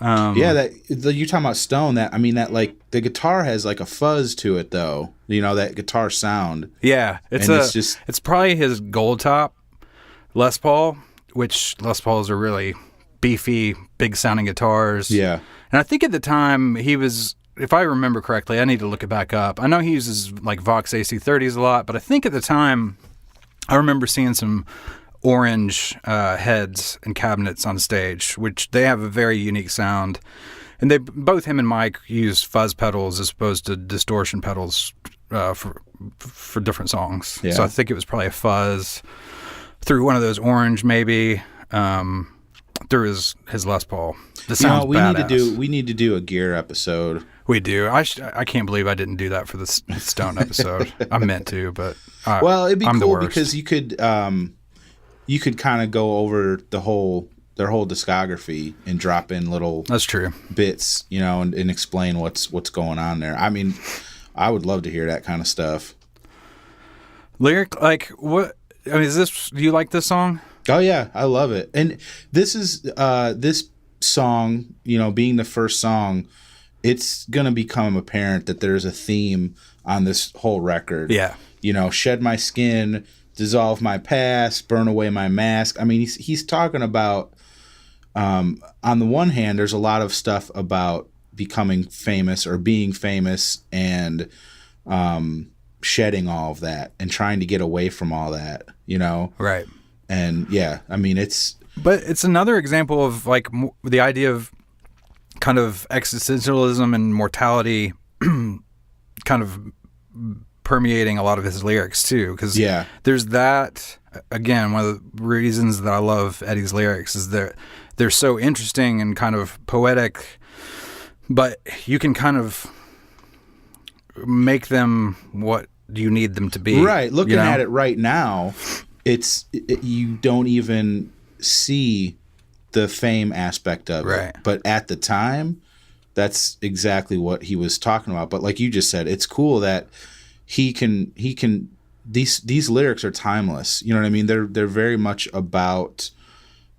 You talking about Stone, that like the guitar has like a fuzz to it though. That guitar sound. Yeah, it's probably his gold top Les Paul, which Les Pauls are really beefy, big sounding guitars. Yeah. And I think at the time he was, if I remember correctly, I need to look it back up. I know he uses like Vox AC30s a lot, but I think at the time I remember seeing some orange heads and cabinets on stage, which they have a very unique sound. And both him and Mike use fuzz pedals as opposed to distortion pedals for different songs. Yeah. So I think it was probably a fuzz through one of those orange, maybe through his Les Paul. The sound's badass. We need to do a gear episode. We do. I can't believe I didn't do that for the Stone episode. I meant to, but it'd be I'm cool because you could kind of go over their whole discography and drop in little that's true bits, and explain what's going on there. I would love to hear that kind of stuff. Lyric, like what? Is this? Do you like this song? Oh yeah, I love it. And this is this song, being the first song, it's gonna become apparent that there's a theme on this whole record. Yeah. Shed my skin, dissolve my past, burn away my mask. He's talking about, on the one hand, there's a lot of stuff about becoming famous or being famous and shedding all of that and trying to get away from all that, Right. And yeah, it's... But it's another example of like the idea of kind of existentialism and mortality kind of permeating a lot of his lyrics too, because there's that. Again, one of the reasons that I love Eddie's lyrics is that they're so interesting and kind of poetic, but you can kind of make them what you need them to be. Right. Looking at it right now, you don't even see the fame aspect of it. But at the time, that's exactly what he was talking about. But like you just said, it's cool that he can these lyrics are timeless. You know what I mean? They're very much about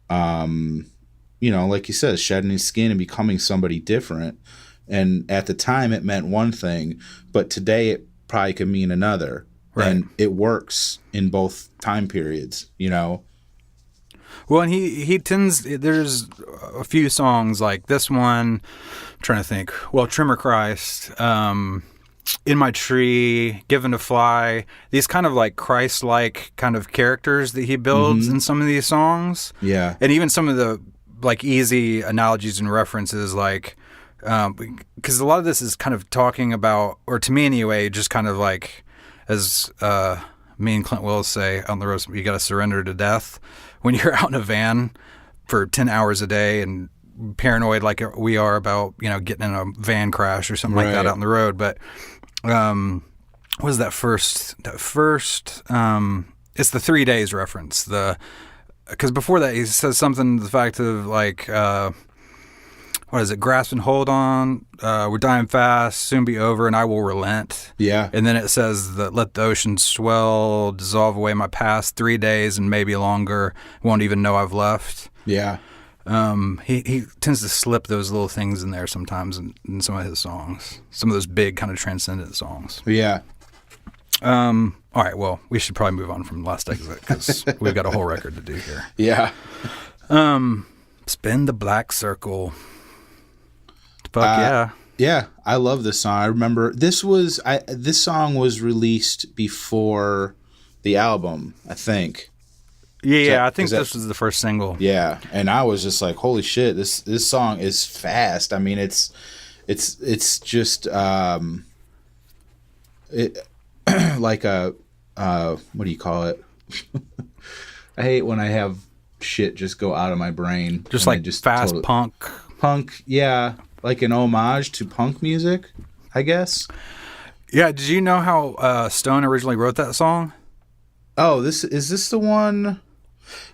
like you said, shedding his skin and becoming somebody different. And at the time it meant one thing, but today it probably could mean another. Right. And it works in both time periods, Well, and he tends, there's a few songs like this one, I'm trying to think, Trimmer Christ, In My Tree, Given to Fly, these kind of like Christ-like kind of characters that he builds in some of these songs. Yeah. And even some of the like easy analogies and references, like, because a lot of this is kind of talking about, or to me anyway, just kind of like, as me and Clint Wills say on the road, you got to surrender to death when you're out in a van for 10 hours a day and paranoid like we are about, getting in a van crash or something like that out on the road. But what was that first, it's the 3 days reference. Because before that he says something to the fact of like, what is it? Grasp and hold on. We're dying fast. Soon be over, and I will relent. Yeah. And then it says that let the ocean swell, dissolve away my past. 3 days and maybe longer. Won't even know I've left. Yeah. He tends to slip those little things in there sometimes in some of his songs. Some of those big kind of transcendent songs. Yeah. All right. Well, we should probably move on from Last Exit because we've got a whole record to do here. Yeah. Spin the Black Circle. Fuck yeah. Yeah, I love this song. I remember this song was released before the album, I think. Yeah, I think this was the first single. Yeah, and I was just like, holy shit, this song is fast. I mean, it's just like a what do you call it? I hate when I have shit just go out of my brain. Just like fast punk. Punk, yeah. Like an homage to punk music, I guess. Yeah, did you know how Stone originally wrote that song? Oh, is this the one?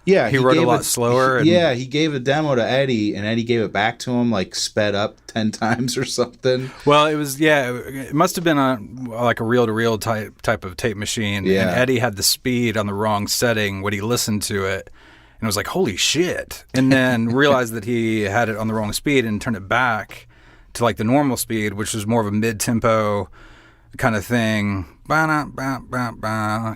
Yeah, he wrote a lot slower. He gave a demo to Eddie, and Eddie gave it back to him, like sped up 10 times or something. Well, it must have been a reel-to-reel type of tape machine. Yeah. And Eddie had the speed on the wrong setting when he listened to it. And was like, holy shit. And then realized that he had it on the wrong speed and turned it back to like the normal speed, which was more of a mid-tempo kind of thing. Kind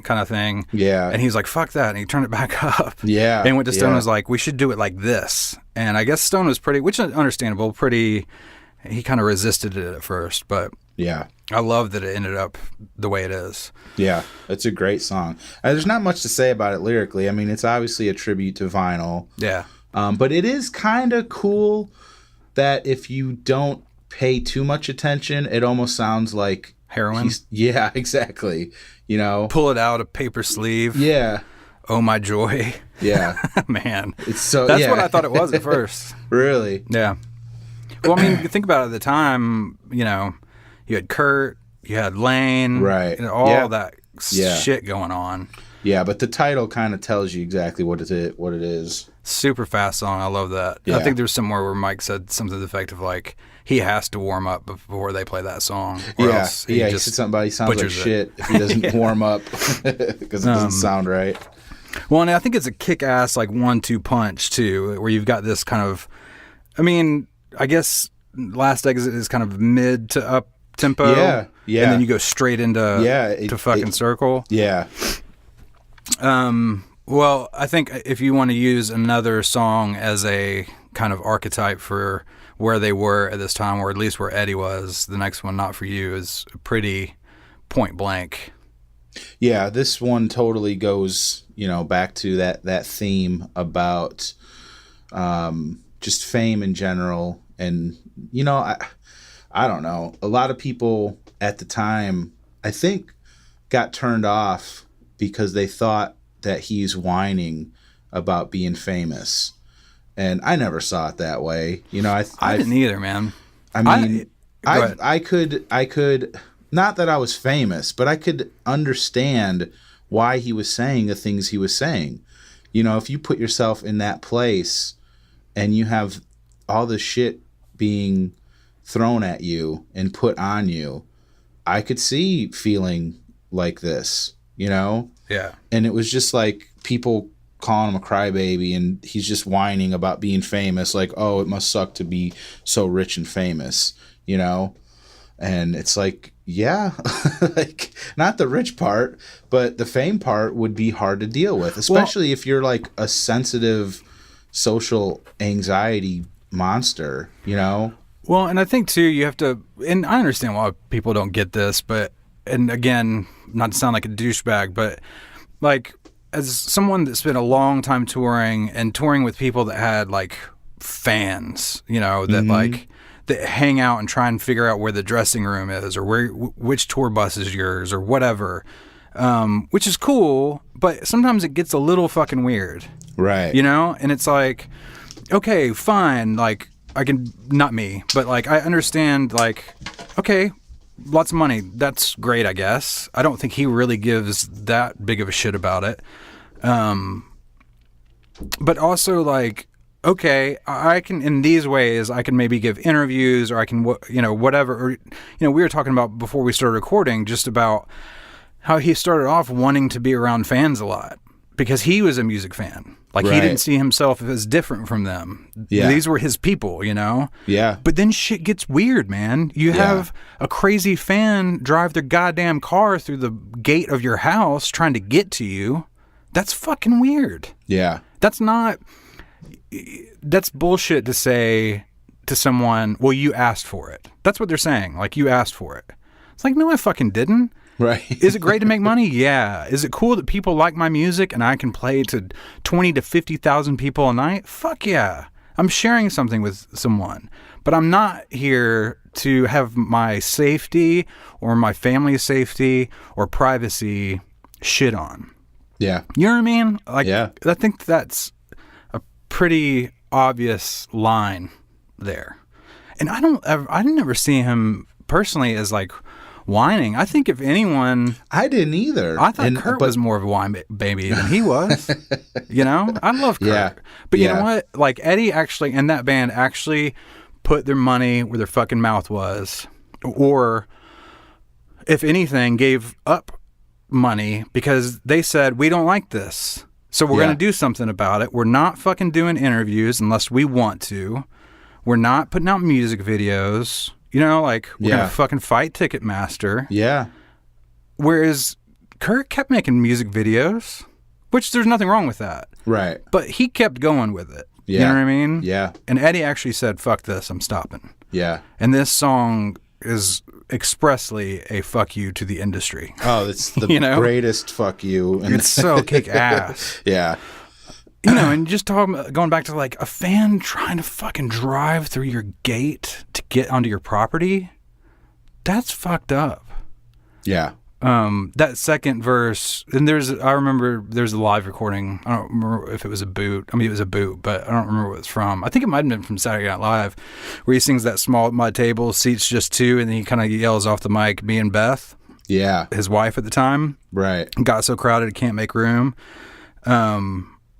of thing. Yeah. And he was like, fuck that. And he turned it back up. Yeah. And went to Stone and was like, we should do it like this. And I guess Stone was which is understandable, he kind of resisted it at first, but yeah, I love that it ended up the way it is. Yeah, it's a great song. There's not much to say about it lyrically. I mean, it's obviously a tribute to vinyl. Yeah. But it is kind of cool that if you don't pay too much attention, it almost sounds like heroin. Yeah, exactly. Pull it out a paper sleeve. Yeah. Oh my joy. Yeah. Man. That's what I thought it was at first. Really? Yeah. Well, I mean, think about it at the time, you had Kurt, you had Lane, right? All that shit going on. Yeah, but the title kind of tells you exactly what it is. Super fast song. I love that. Yeah. I think there's somewhere where Mike said something to the effect of like, he has to warm up before they play that song. Or else he said something about he sounds like shit if he doesn't warm up because it doesn't sound right. Well, and I think it's a kick-ass like 1-2 punch too, where you've got this kind of, I mean, I guess Last Exit is kind of mid to up tempo. Yeah. Yeah. And then you go straight into to fucking Circle. Yeah. Well, I think if you want to use another song as a kind of archetype for where they were at this time, or at least where Eddie was, the next one, Not For You, is pretty point blank. Yeah, this one totally goes, back to that theme about just fame in general. And, I don't know. A lot of people at the time, I think, got turned off because they thought that he's whining about being famous. And I never saw it that way. I didn't either, man. I mean, Go ahead. I could, not that I was famous, but I could understand why he was saying the things he was saying. You know, if you put yourself in that place and you have all the shit being thrown at you and put on you, I could see feeling like this, you know? Yeah. And it was just like people calling him a crybaby, and he's just whining about being famous, like, oh, it must suck to be so rich and famous, you know? And it's like, yeah, like, not the rich part, but the fame part would be hard to deal with, especially if you're like a sensitive social anxiety monster, you know? Well, and I think too, you have to, and I understand why people don't get this, but, and again, not to sound like a douchebag, but like, as someone that spent a long time touring and touring with people that had like fans, you know, that like that hang out and try and figure out where the dressing room is or which tour bus is yours or whatever, which is cool, but sometimes it gets a little fucking weird, Right. you know? And it's like, okay, fine, like I can, not me, but like I understand, like, okay, lots of money, that's great, I guess. I don't think he really gives that big of a shit about it. But also, like, okay, I can, in these ways, I can maybe give interviews, or I can, you know, whatever. Or, you know, we were talking about before we started recording just about how he started off wanting to be around fans a lot because he was a music fan. Like, he didn't see himself as different from them. Yeah. These were his people, you know? Yeah. But then shit gets weird, man. You have a crazy fan drive their goddamn car through the gate of your house trying to get to you. That's fucking weird. Yeah. That's bullshit to say to someone, well, you asked for it. That's what they're saying. Like, you asked for it. It's like, no, I fucking didn't. Right. Is it great to make money? Yeah. Is it cool that people like my music and I can play to 20 to 50,000 people a night? Fuck yeah. I'm sharing something with someone, but I'm not here to have my safety or my family's safety or privacy shit on. Yeah. You know what I mean? Like, Yeah. I think that's a pretty obvious line there. And I didn't ever see him personally as like whining. I think if anyone, I didn't either. I thought Kurt was more of a whine baby than he was. You know, I love Kurt. Yeah. But you know what? Like, Eddie actually, and that band actually put their money where their fucking mouth was, or if anything, gave up money because they said, we don't like this, so we're going to do something about it. We're not fucking doing interviews unless we want to. We're not putting out music videos. You know, like, we're going to fucking fight Ticketmaster. Yeah. Whereas Kurt kept making music videos, which there's nothing wrong with that. Right. But he kept going with it. Yeah. You know what I mean? Yeah. And Eddie actually said, fuck this, I'm stopping. Yeah. And this song is expressly a fuck you to the industry. Oh, it's the You know? greatest fuck you. And It's so kick ass. yeah. You know, and just going back to like a fan trying to fucking drive through your gate to get onto your property, that's fucked up. Yeah. That second verse, and I remember there's a live recording. I don't remember if it was a boot. I mean, it was a boot, but I don't remember what it's from. I think it might have been from Saturday Night Live, where he sings that small at my table, seats just two, and then he kind of yells off the mic, me and Beth, Yeah. his wife at the time, Right. got so crowded it can't make room.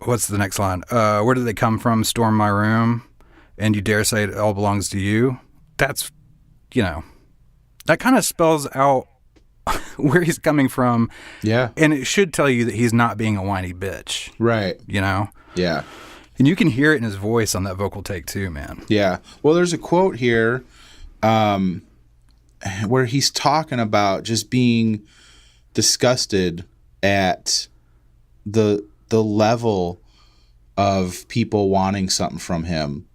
What's the next line? Where did they come from? Storm my room, and you dare say it all belongs to you? That's, you know, that kind of spells out where he's coming from. Yeah. And it should tell you that he's not being a whiny bitch, Right. you know? Yeah. And you can hear it in his voice on that vocal take too, man. Yeah. Well, there's a quote here where he's talking about just being disgusted at the level of people wanting something from him.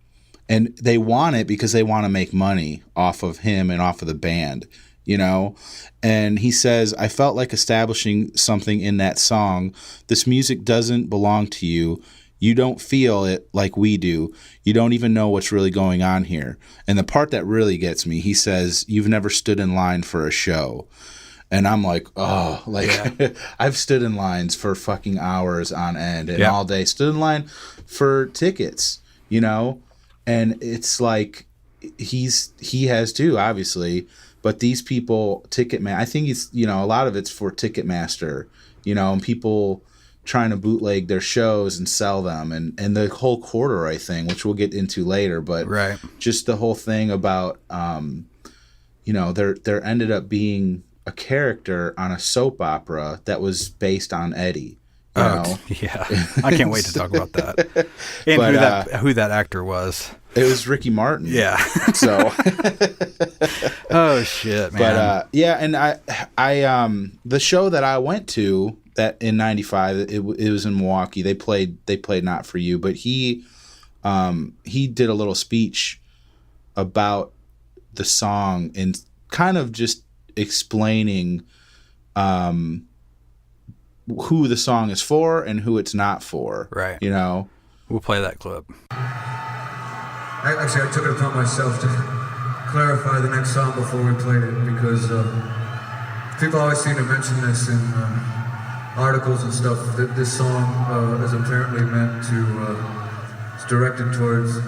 And they want it because they want to make money off of him and off of the band, you know? And he says, I felt like establishing something in that song. This music doesn't belong to you. You don't feel it like we do. You don't even know what's really going on here. And the part that really gets me, he says, you've never stood in line for a show. And I'm like, oh, like, I've stood in lines for fucking hours on end and all day. Stood in line for tickets, you know? And it's like, he has too, obviously. But these people, Ticketmaster, I think it's, you know, a lot of it's for Ticketmaster, you know, and people trying to bootleg their shows and sell them, and the whole corduroy thing, which we'll get into later, but Right. just the whole thing about, you know, there ended up being a character on a soap opera that was based on Eddie. You know? Yeah. I can't wait to talk about that. And But, who that actor was. It was Ricky Martin. Yeah. So, Oh shit, man. but yeah, and I the show that I went to that in '95, it was in Milwaukee. They played Not For You, but he did a little speech about the song and kind of just explaining who the song is for and who it's not for. Right. You know. We'll play that clip. Actually, I took it upon myself to clarify the next song before we played it, because people always seem to mention this in articles and stuff, that this song is apparently meant to, it's directed towards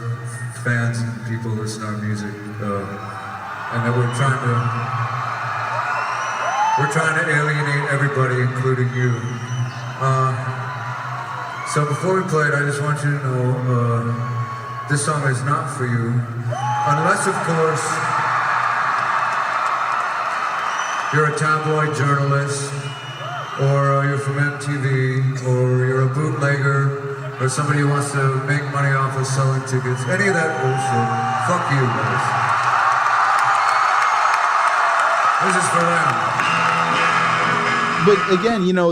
fans and people who listen to our music, and that we're trying to alienate everybody, including you. So before we play it, I just want you to know, this song is not for you, unless, of course, you're a tabloid journalist, or you're from MTV, or you're a bootlegger, or somebody who wants to make money off of selling tickets. Any of that bullshit. Fuck you, guys. This is for them. But again, you know,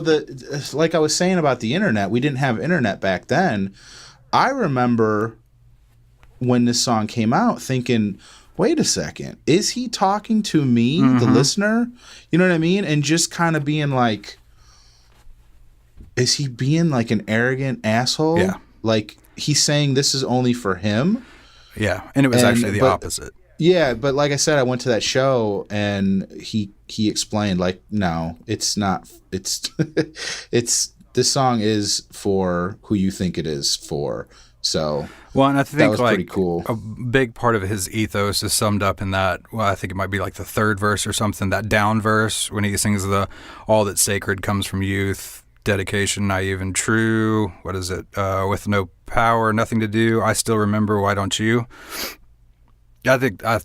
like I was saying about the internet, we didn't have internet back then. I remember when this song came out thinking, wait a second, is he talking to me, the listener? You know what I mean? And just kind of being like, is he being like an arrogant asshole? Yeah. Like he's saying this is only for him? Yeah. And it was actually the opposite. Yeah, but like I said, I went to that show and he explained, like, no, it's not. It's this song is for who you think it is for. So well, and I think that was like pretty cool. A big part of his ethos is summed up in that. Well, I think it might be like the third verse or something. That down verse when he sings the "All that's sacred comes from youth, dedication, naive and true." What is it? With no power, nothing to do. I still remember. Why don't you? I think I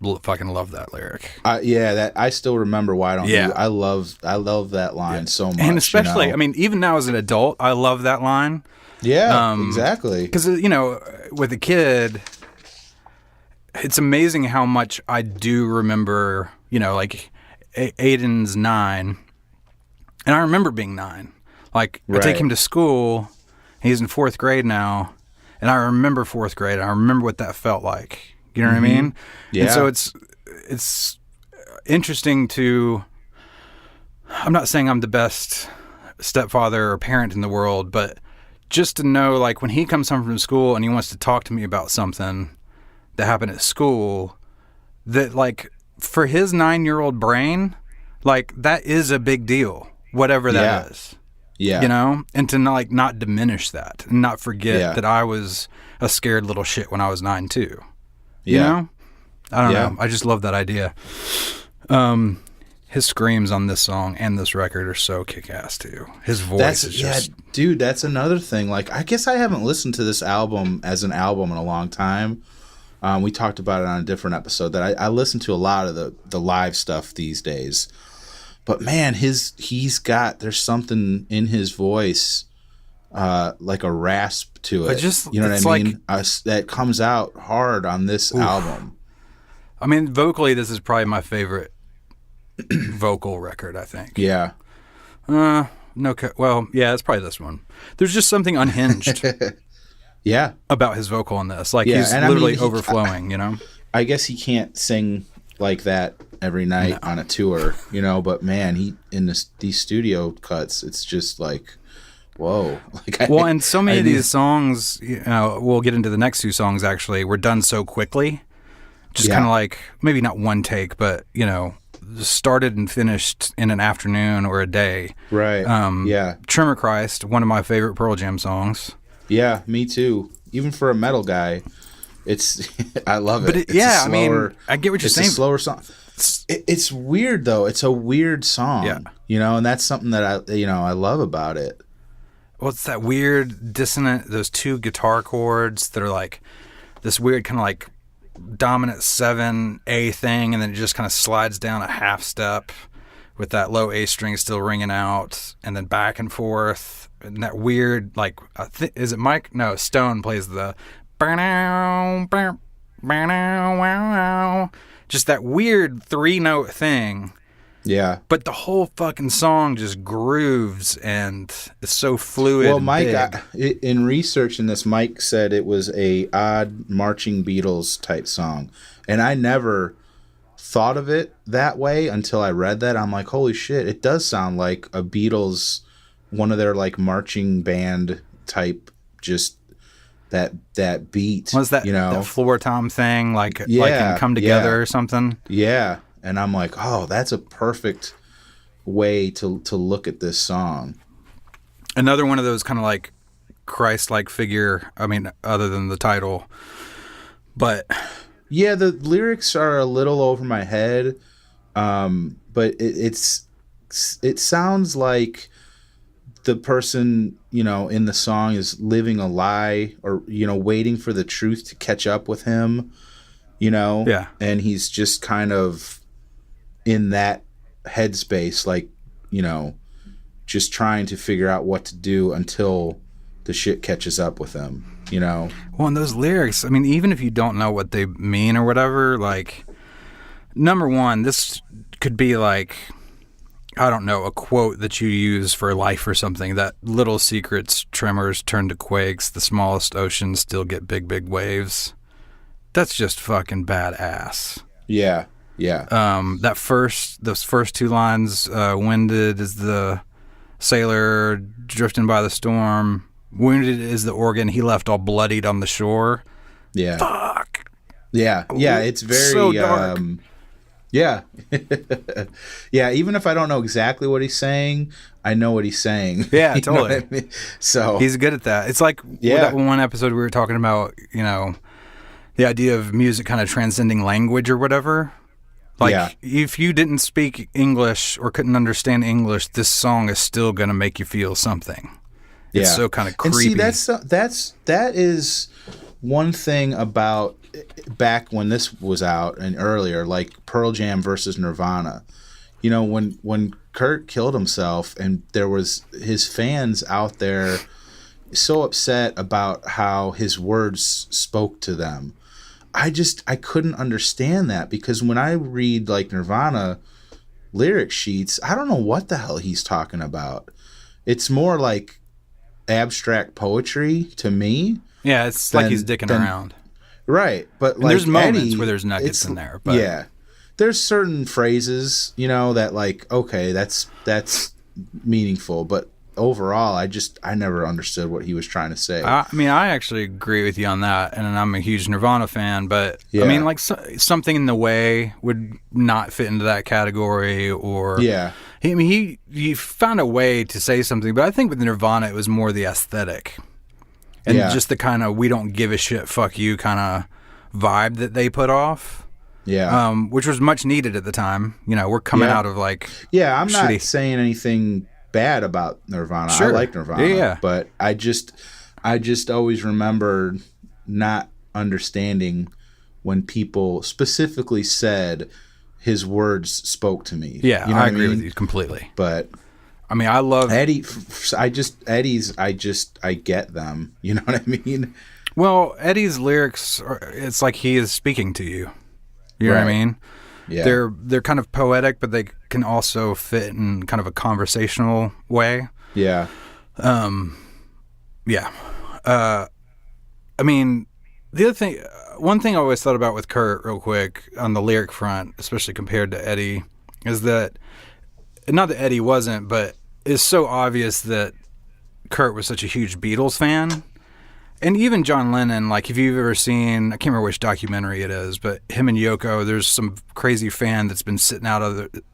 fucking love that lyric. Yeah, that I still remember. Why don't Yeah. you? I love that line so much. And especially, you know? I mean, even now as an adult, I love that line. Yeah, exactly. Because, you know, with a kid, it's amazing how much I do remember, you know, like Aiden's 9. And I remember being 9. Like, I take him to school. He's in 4th grade now. And I remember 4th grade. And I remember what that felt like. You know what I mean? Yeah. And so it's interesting to... I'm not saying I'm the best stepfather or parent in the world, but... just to know, like, when he comes home from school and he wants to talk to me about something that happened at school, that, like, for his 9-year-old brain, like, that is a big deal, whatever that is. Yeah. You know? And to, like, not diminish that and not forget that I was a scared little shit when I was 9, too. You know? I don't know. I just love that idea. His screams on this song and this record are so kick-ass too. His voice is just... dude, that's another thing. Like, I guess I haven't listened to this album as an album in a long time. We talked about it on a different episode that I listen to a lot of the live stuff these days. But man, there's something in his voice, like a rasp to it. You know what I mean? That comes out hard on this album. I mean, vocally, this is probably my favorite vocal record, I think. Yeah. Well, yeah, it's probably this one. There's just something unhinged Yeah. about his vocal on this. Like, he's literally overflowing, you know? I guess he can't sing like that every night on a tour, you know, but man, he in these studio cuts, it's just like, whoa. Like, and so many of these songs, you know, we'll get into the next 2 songs actually, were done so quickly. Just kind of like, maybe not one take, but, you know, started and finished in an afternoon or a day. Right. Tremor Christ, one of my favorite Pearl Jam songs. Yeah, me too. Even for a metal guy, It's I love it. But It's a slower, I get what you're saying. It's a slower song. It's weird though. It's a weird song. Yeah. And that's something that I love about it. Well, it's that weird dissonant, those two guitar chords that are like this weird kind of like dominant 7A thing, and then it just kind of slides down a half step with that low A string still ringing out, and then back and forth. And that weird, like, is it Mike? No, Stone plays the just that weird 3-note thing. Yeah. But the whole fucking song just grooves and is so fluid. Well, and Mike, big. in researching this, Mike said it was a odd marching Beatles type song. And I never thought of it that way until I read that. I'm like, holy shit, it does sound like a Beatles, one of their like marching band type, just that beat. Was that that floor tom thing, like in Come Together or something? Yeah. And I'm like, oh, that's a perfect way to look at this song. Another one of those kind of like Christ-like figure. I mean, other than the title, but yeah, the lyrics are a little over my head, but it sounds like the person in the song is living a lie, or waiting for the truth to catch up with him. Yeah, and he's just kind of in that headspace, like, just trying to figure out what to do until the shit catches up with him, Well, and those lyrics, I mean, even if you don't know what they mean or whatever, like, number one, this could be like, I don't know, a quote that you use for life or something, that little secrets, tremors turn to quakes, the smallest oceans still get big, big waves. That's just fucking badass. Yeah. Yeah. Those first two lines, winded is the sailor drifting by the storm, wounded is the organ he left all bloodied on the shore. Yeah. Fuck. Yeah. Yeah. It's very so dark. Yeah. Yeah. Even if I don't know exactly what he's saying, I know what he's saying. Yeah, totally. I mean? So he's good at that. It's like that one episode we were talking about, the idea of music kind of transcending language or whatever. Like, if you didn't speak English or couldn't understand English, this song is still going to make you feel something. Yeah. It's so kind of creepy. And see, that is one thing about back when this was out and earlier, like Pearl Jam versus Nirvana. When Kurt killed himself and there was his fans out there so upset about how his words spoke to them. I couldn't understand that, because when I read like Nirvana lyric sheets, I don't know what the hell he's talking about. It's more like abstract poetry to me. Yeah, it's like he's dicking around. Right. But and like there's moments Eddie, where there's nuggets in there. But yeah. There's certain phrases, that like, okay, that's meaningful, but overall, I never understood what he was trying to say. I mean, I actually agree with you on that, and I'm a huge Nirvana fan, but I mean, like something in the way would not fit into that category, or he found a way to say something, but I think with Nirvana it was more the aesthetic and just the kind of we don't give a shit, fuck you kind of vibe that they put off. Yeah, which was much needed at the time. We're coming out of like I'm not saying anything bad about Nirvana. Sure. I like Nirvana, but I just always remember not understanding when people specifically said his words spoke to me. Yeah, I agree with you completely. But I mean, I love Eddie. I get them. You know what I mean? Well, Eddie's lyrics it's like he is speaking to you. You know what I mean? Yeah. They're kind of poetic, but they can also fit in kind of a conversational way. Yeah. Yeah. I mean, the other thing, one thing I always thought about with Kurt real quick on the lyric front, especially compared to Eddie, is that, not that Eddie wasn't, but it's so obvious that Kurt was such a huge Beatles fan. And even John Lennon, like if you've ever seen, I can't remember which documentary it is, but him and Yoko, there's some crazy fan that's been sitting out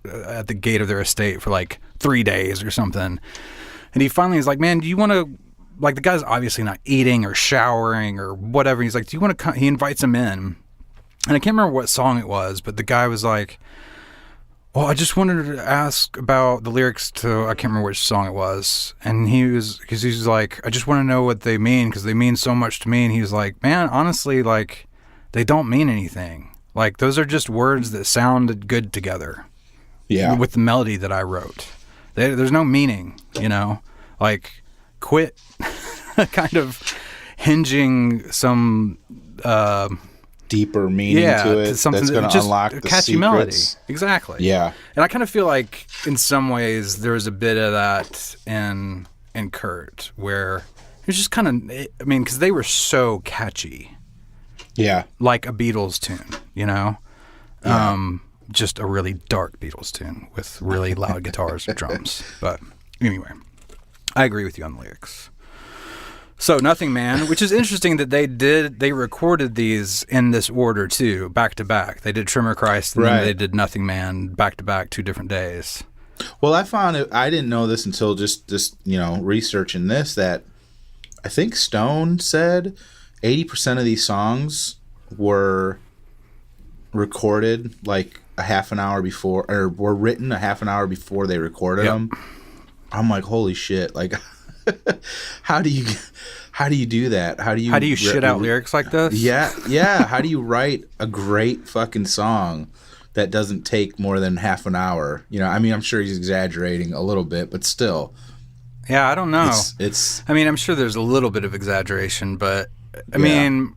at the gate of their estate for like 3 days or something. And he finally is like, man, do you want to like the guy's obviously not eating or showering or whatever. He's like, do you want to come? He invites him in. And I can't remember what song it was, but the guy was like, well, I just wanted to ask about the lyrics to, I can't remember which song it was. And because he was like, I just want to know what they mean because they mean so much to me. And he was like, man, honestly, like, they don't mean anything. Like, those are just words that sounded good together. Yeah. With the melody that I wrote. There's no meaning, you know? Like, quit kind of hinging some... deeper meaning to it something that's going to unlock the catchy secrets. Melody. Exactly. Yeah. And I kind of feel like in some ways there's a bit of that in Kurt where it's just kind of, I mean, because they were so catchy. Yeah. Like a Beatles tune, you know? Yeah. Just a really dark Beatles tune with really loud guitars and drums. But anyway, I agree with you on the lyrics. So Nothing Man, which is interesting that they recorded these in this order too, back to back. They did Trimmer Christ and then they did Nothing Man back to back 2 different days. Well, I found it, I didn't know this until just researching this, that I think Stone said 80% of these songs were recorded like a half an hour before, or were written a half an hour before they recorded them. I'm like, holy shit. Like, how do you do that? How do you shit out lyrics like this? Yeah. How do you write a great fucking song that doesn't take more than half an hour? You know, I mean, I'm sure he's exaggerating a little bit, but still. Yeah, I don't know. It's I mean, I'm sure there's a little bit of exaggeration, but I mean,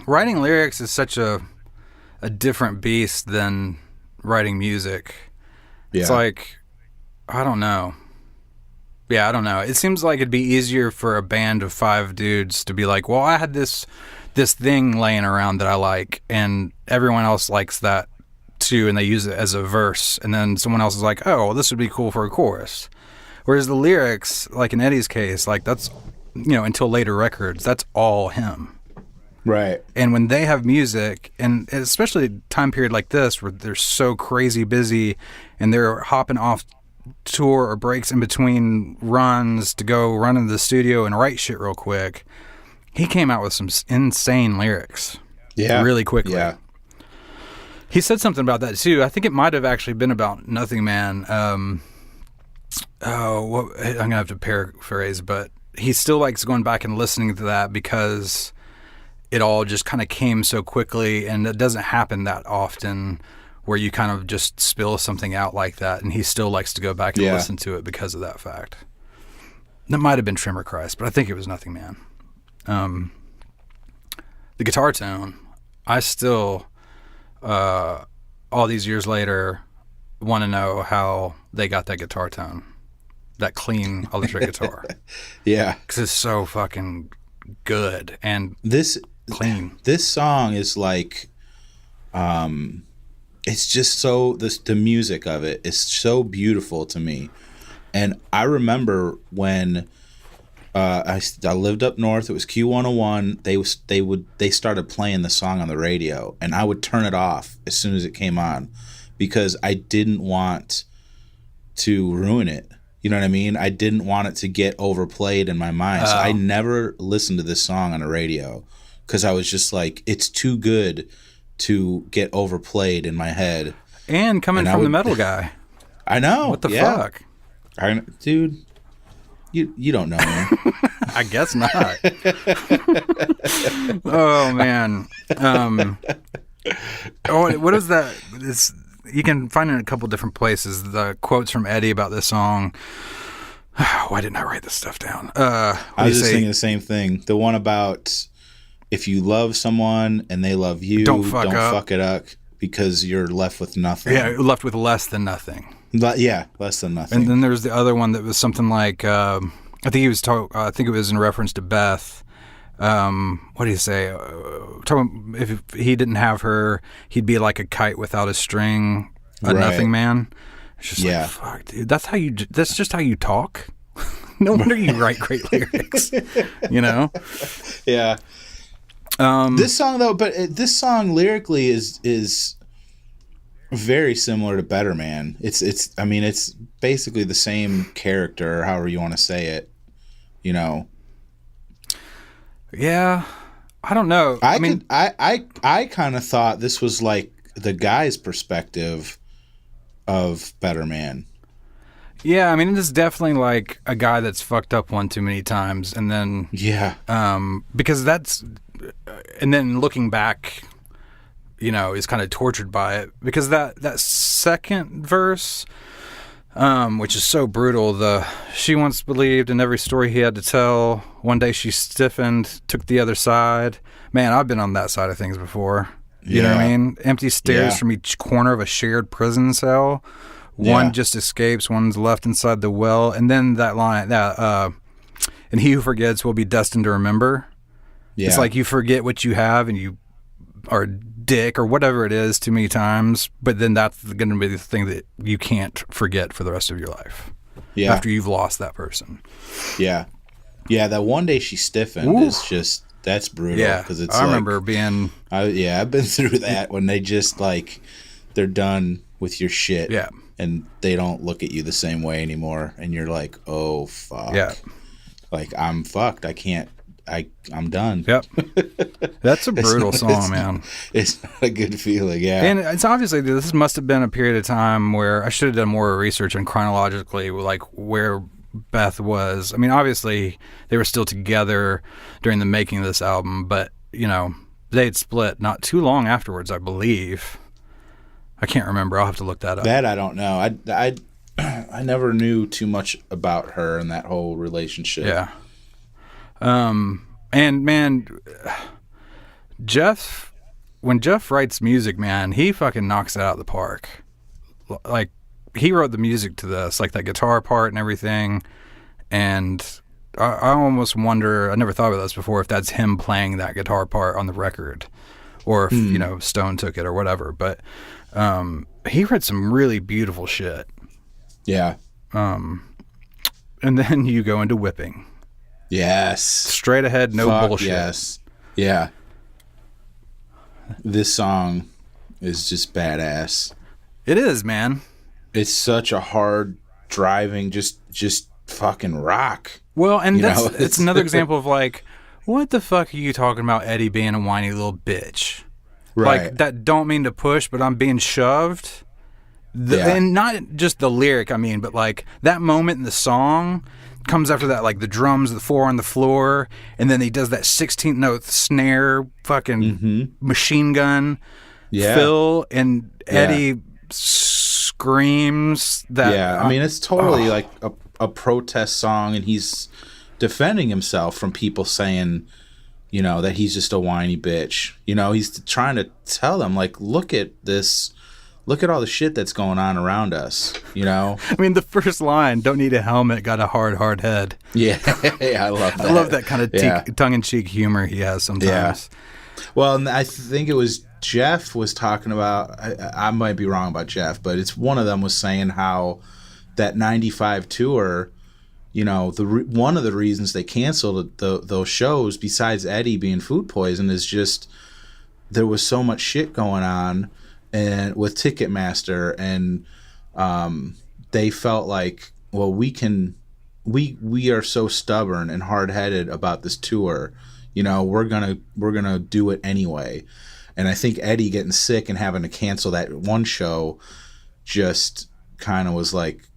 writing lyrics is such a different beast than writing music. Yeah. It's like, I don't know. Yeah, I don't know. It seems like it'd be easier for a band of 5 dudes to be like, well, I had this thing laying around that I like, and everyone else likes that too, and they use it as a verse, and then someone else is like, oh, well, this would be cool for a chorus. Whereas the lyrics, like in Eddie's case, like that's, until later records, that's all him. Right. And when they have music, and especially a time period like this where they're so crazy busy and they're hopping off tour or breaks in between runs to go run into the studio and write shit real quick, he came out with some insane lyrics really quickly. Yeah. He said something about that too. I think it might have actually been about Nothing Man. I'm gonna have to paraphrase, but he still likes going back and listening to that because it all just kind of came so quickly, and it doesn't happen that often where you kind of just spill something out like that, and he still likes to go back and listen to it because of that fact. That might have been Trimmer Christ, but I think it was Nothing Man. The guitar tone, I still, all these years later, want to know how they got that guitar tone, that clean electric guitar. Yeah. Because it's so fucking good and clean. This song is like... it's just so, the music of it is so beautiful to me. And I remember when I lived up north, it was Q101, they started playing the song on the radio, and I would turn it off as soon as it came on because I didn't want to ruin it. You know what I mean? I didn't want it to get overplayed in my mind. So I never listened to this song on the radio because I was just like, it's too good to get overplayed in my head. And coming from the metal guy. I know. What the fuck? Dude, you don't know me. I guess not. Oh, man. What is that? You can find it in a couple different places. The quotes from Eddie about this song. Why didn't I write this stuff down? I was just thinking the same thing. The one about... if you love someone and they love you, don't fuck it up because you're left with nothing. Yeah, left with less than nothing. Less than nothing. And then there's the other one that was something like, I think it was in reference to Beth. What do you say? If he didn't have her, he'd be like a kite without a string, Nothing Man. It's just like, fuck, dude, that's just how you talk. No wonder you write great lyrics, Yeah. This song though, this song lyrically is very similar to Better Man. It's basically the same character, however you want to say it, Yeah, I don't know. I kind of thought this was like the guy's perspective of Better Man. Yeah, I mean, it is definitely like a guy that's fucked up one too many times, and then because that's, and then looking back, is kind of tortured by it because that second verse, which is so brutal. She once believed in every story he had to tell. One day she stiffened, took the other side. Man, I've been on that side of things before. You know what I mean? Empty stairs from each corner of a shared prison cell. One just escapes, one's left inside the well. And then that line, and he who forgets will be destined to remember. Yeah. It's like you forget what you have and you are a dick or whatever it is too many times, but then that's going to be the thing that you can't forget for the rest of your life. Yeah. After you've lost that person. Yeah. Yeah, that one day she stiffened is just, that's brutal. Yeah, because it's I remember being... I've been through that when they just like, they're done with your shit. Yeah. And they don't look at you the same way anymore. And you're like, oh, fuck. Yeah. Like, I'm fucked. I'm done. Yep. That's a brutal song, man. It's not a good feeling, yeah. And it's obviously, this must have been a period of time where I should have done more research on chronologically, like where Beth was. I mean, obviously, they were still together during the making of this album, but, they had split not too long afterwards, I believe. I can't remember. I'll have to look that up. That I don't know. I never knew too much about her and that whole relationship. Yeah. And man, when Jeff writes music, man, he fucking knocks it out of the park. Like, he wrote the music to this, like that guitar part and everything. And I almost wonder, I never thought about this before, if that's him playing that guitar part on the record or if, Stone took it or whatever. But, he read some really beautiful shit. Yeah. And then you go into Whipping. Yes. Straight ahead, no bullshit. Yes. Yeah. This song is just badass. It is, man. It's such a hard driving, just fucking rock. Well, and it's another example of like, what the fuck are you talking about, Eddie being a whiny little bitch? Right. Like, that don't mean to push, but I'm being shoved. And not just the lyric, I mean, but like that moment in the song comes after that, like the drums, the four on the floor, and then he does that 16th note snare, fucking machine gun fill, and Eddie screams that. Yeah, I mean, it's totally like a protest song, and he's defending himself from people saying, that he's just a whiny bitch. He's trying to tell them, like, look at this. Look at all the shit that's going on around us, I mean, the first line, don't need a helmet, got a hard head. Yeah, I love that. I love that kind of tongue-in-cheek humor he has sometimes. Yeah. Well, and I think it was Jeff was talking about, I might be wrong about Jeff, but it's one of them was saying how that 95 tour, one of the reasons they canceled those shows, besides Eddie being food poisoned, is just there was so much shit going on and with Ticketmaster, and they felt like, well, we are so stubborn and hard-headed about this tour, we're gonna do it anyway. And I think Eddie getting sick and having to cancel that one show just kind of was like,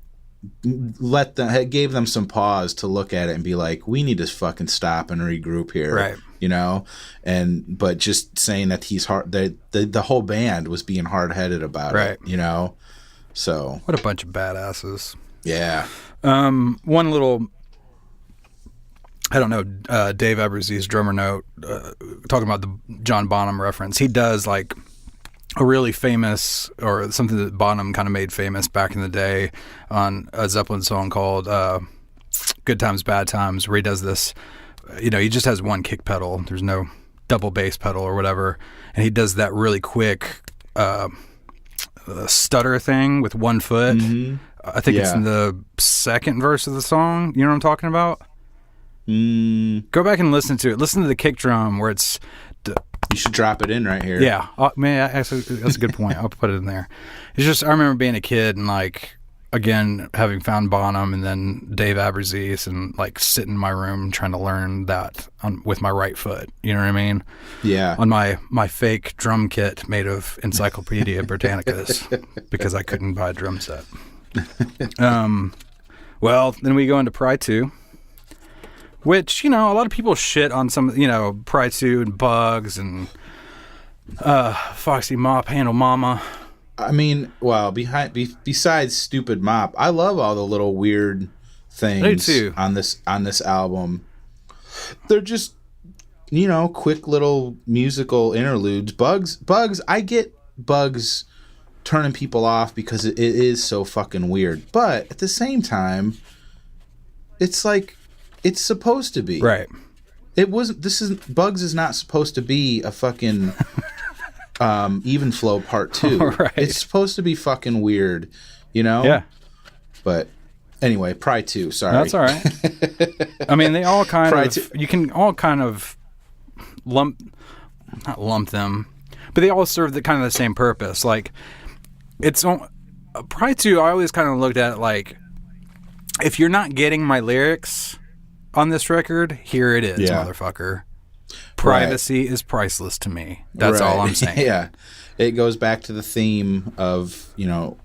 gave them some pause to look at it and be like, we need to fucking stop and regroup here. Right. But just saying that he's hard, the whole band was being hard-headed about it, so. What a bunch of badasses. Yeah. One little, I don't know, Dave Ebersy's drummer note, talking about the John Bonham reference. He does like a really famous, or something that Bonham kind of made famous back in the day on a Zeppelin song called Good Times, Bad Times, where he does this, he just has one kick pedal. There's no double bass pedal or whatever. And he does that really quick stutter thing with one foot. Mm-hmm. I think it's in the second verse of the song. You know what I'm talking about? Go back and listen to it. Listen to the kick drum where it's... You should drop it in right here. Yeah. Man, actually, that's a good point. I'll put it in there. It's just, I remember being a kid and like, again, having found Bonham and then Dave Aberzees and like sit in my room trying to learn that with my right foot. You know what I mean? Yeah. On my fake drum kit made of Encyclopedia Britannicas because I couldn't buy a drum set. Well, then we go into Pry 2, which, a lot of people shit on some, Pry 2 and Bugs and Foxy Mop, Handle Mama. I mean, well, besides Stupid Mop, I love all the little weird things on this album. They're just, quick little musical interludes. Bugs, I get Bugs turning people off because it is so fucking weird. But at the same time, it's like it's supposed to be. Right. Bugs is not supposed to be a fucking Even Flow Part 2. Right. It's supposed to be fucking weird, Yeah. But anyway, Pry 2, sorry. That's all right. I mean, they all kind of, you can all kind of not lump them, but they all serve the same purpose. Like, Pry 2, I always kind of looked at it like, if you're not getting my lyrics on this record, here it is, motherfucker. Privacy is priceless to me. That's all I'm saying. Yeah. It goes back to the theme of,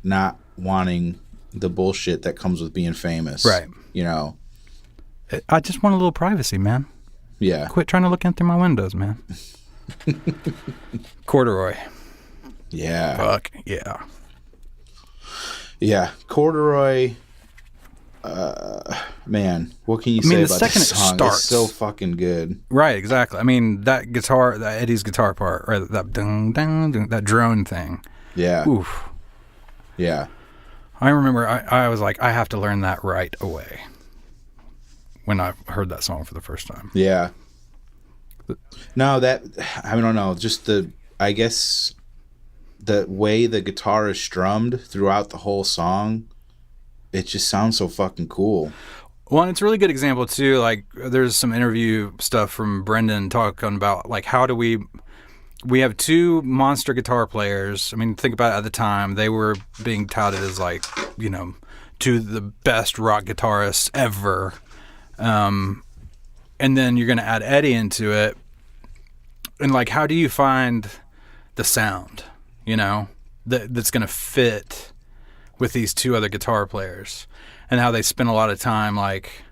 not wanting the bullshit that comes with being famous. Right. I just want a little privacy, man. Yeah. Quit trying to look in through my windows, man. Corduroy. Yeah. Fuck yeah. Yeah. Corduroy. Man, what can you say about this song? It's so fucking good. Right, exactly. I mean, that Eddie's guitar part, right? That dun, dun, dun, that drone thing. Yeah. Oof. Yeah. I remember I was like, I have to learn that right away when I heard that song for the first time. Yeah. No, I don't know. Just I guess the way the guitar is strummed throughout the whole song, it just sounds so fucking cool. Well, and it's a really good example too. Like, there's some interview stuff from Brendan talking about like, how do we have two monster guitar players. I mean, think about it, at the time they were being touted as like, two of the best rock guitarists ever. And then you're going to add Eddie into it. And like, how do you find the sound, that's going to fit with these two other guitar players, and how they spend a lot of time like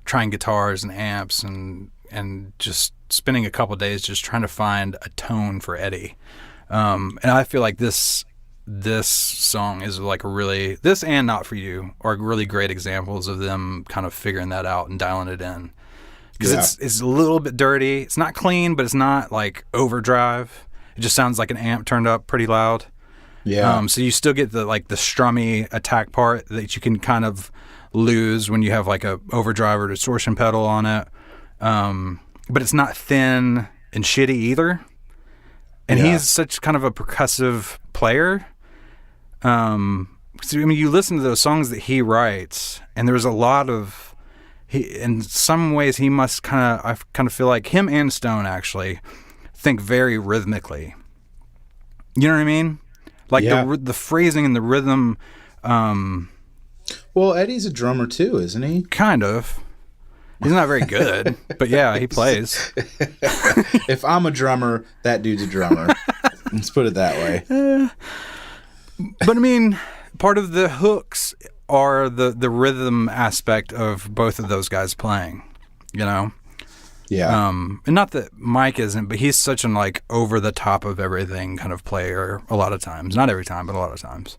trying guitars and amps and just spending a couple of days just trying to find a tone for Eddie. And I feel like this song is like this and Not For You are really great examples of them kind of figuring that out and dialing it in. Because it's a little bit dirty. It's not clean, but it's not like overdrive. It just sounds like an amp turned up pretty loud. Yeah. So you still get the strummy attack part that you can kind of lose when you have like a overdrive or distortion pedal on it. But it's not thin and shitty either. And he's such kind of a percussive player. So, I mean, you listen to those songs that he writes, and there's a lot of, in some ways he must I kind of feel like him and Stone actually think very rhythmically. You know what I mean? Like the phrasing and the rhythm. Well, Eddie's a drummer too, isn't he? Kind of. He's not very good, but yeah, he plays. If I'm a drummer, that dude's a drummer. Let's put it that way. But I mean, part of the hooks are the rhythm aspect of both of those guys playing, Yeah. And not that Mike isn't, but he's such an like over the top of everything kind of player a lot of times. Not every time, but a lot of times.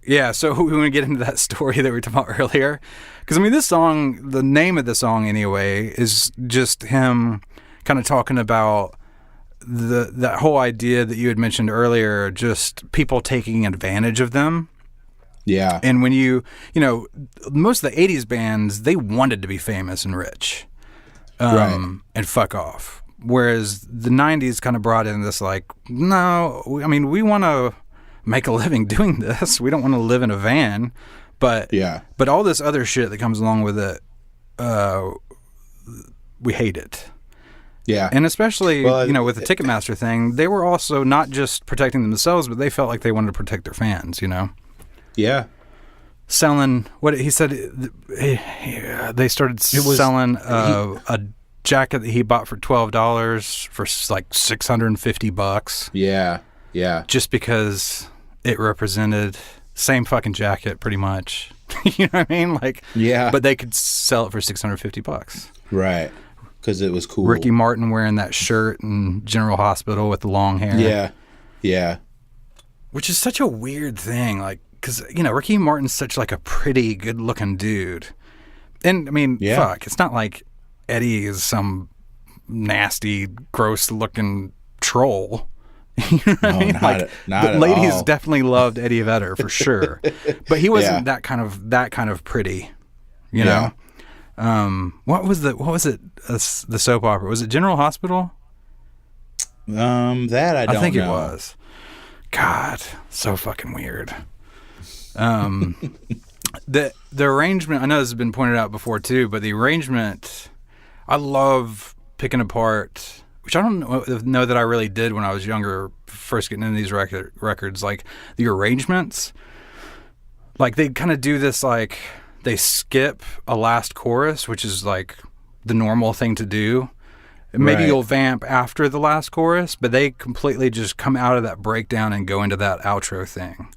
Yeah, so we want to get into that story that we were talking about earlier. Because, I mean, this song, the name of the song anyway, is just him kind of talking about that whole idea that you had mentioned earlier, just people taking advantage of them. Yeah. And when most of the 80s bands, they wanted to be famous and rich. And fuck off. Whereas the 90s kind of brought in this like, no, I mean, we want to make a living doing this. We don't want to live in a van. But all this other shit that comes along with it, we hate it. Yeah. And especially, with the Ticketmaster thing, they were also not just protecting themselves, but they felt like they wanted to protect their fans, Yeah. selling what he said. They started selling a jacket that he bought for $12 for like $650. Yeah. Yeah. Just because it represented same fucking jacket, pretty much. You know what I mean? Like, yeah. But they could sell it for $650. Right. Because it was cool. Ricky Martin wearing that shirt in General Hospital with the long hair. Yeah. Yeah. Which is such a weird thing. Like, because, you know, Ricky Martin's such like a pretty good looking dude. And I mean, fuck, it's not like Eddie is some nasty, gross looking troll. You know what I mean? Like, the ladies definitely loved Eddie Vedder for sure, but he wasn't that kind of pretty, you know. What was it? The soap opera, was it General Hospital? That I don't know. I think it was. God, so fucking weird. The arrangement, I know this has been pointed out before too, but the arrangement, I love picking apart, which I don't know that I really did when I was younger, first getting into these records, like the arrangements. Like they kind of do this, like they skip a last chorus, which is like the normal thing to do. Maybe you'll vamp after the last chorus, but they completely just come out of that breakdown and go into that outro thing.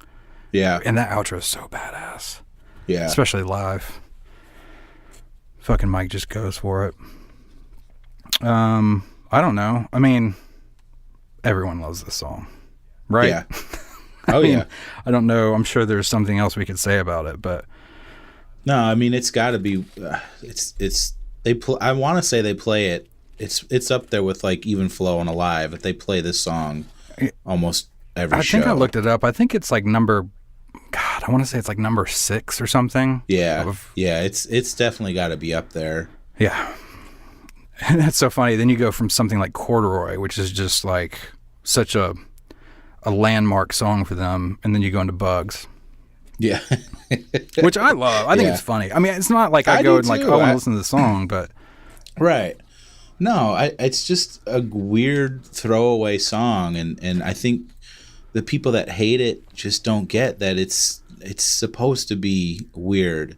Yeah. And that outro is so badass. Yeah. Especially live. Fucking Mike just goes for it. I don't know. I mean, everyone loves this song, right? Yeah. Oh, yeah. I don't know. I'm sure there's something else we could say about it, but no, I mean, it's got to be. I want to say they play it. It's up there with like Even Flow and Alive. But they play this song almost every show. I think I looked it up. I think it's like number. God, I want to say it's like number 6 or something. Yeah. Yeah. It's definitely got to be up there. Yeah. And that's so funny. Then you go from something like Corduroy, which is just like such a landmark song for them, and then you go into Bugs. Yeah. Which I love. I think it's funny. I mean, it's not like I go and like, I want to listen to the song, but right. No, it's just a weird throwaway song, and I think the people that hate it just don't get that it's supposed to be weird.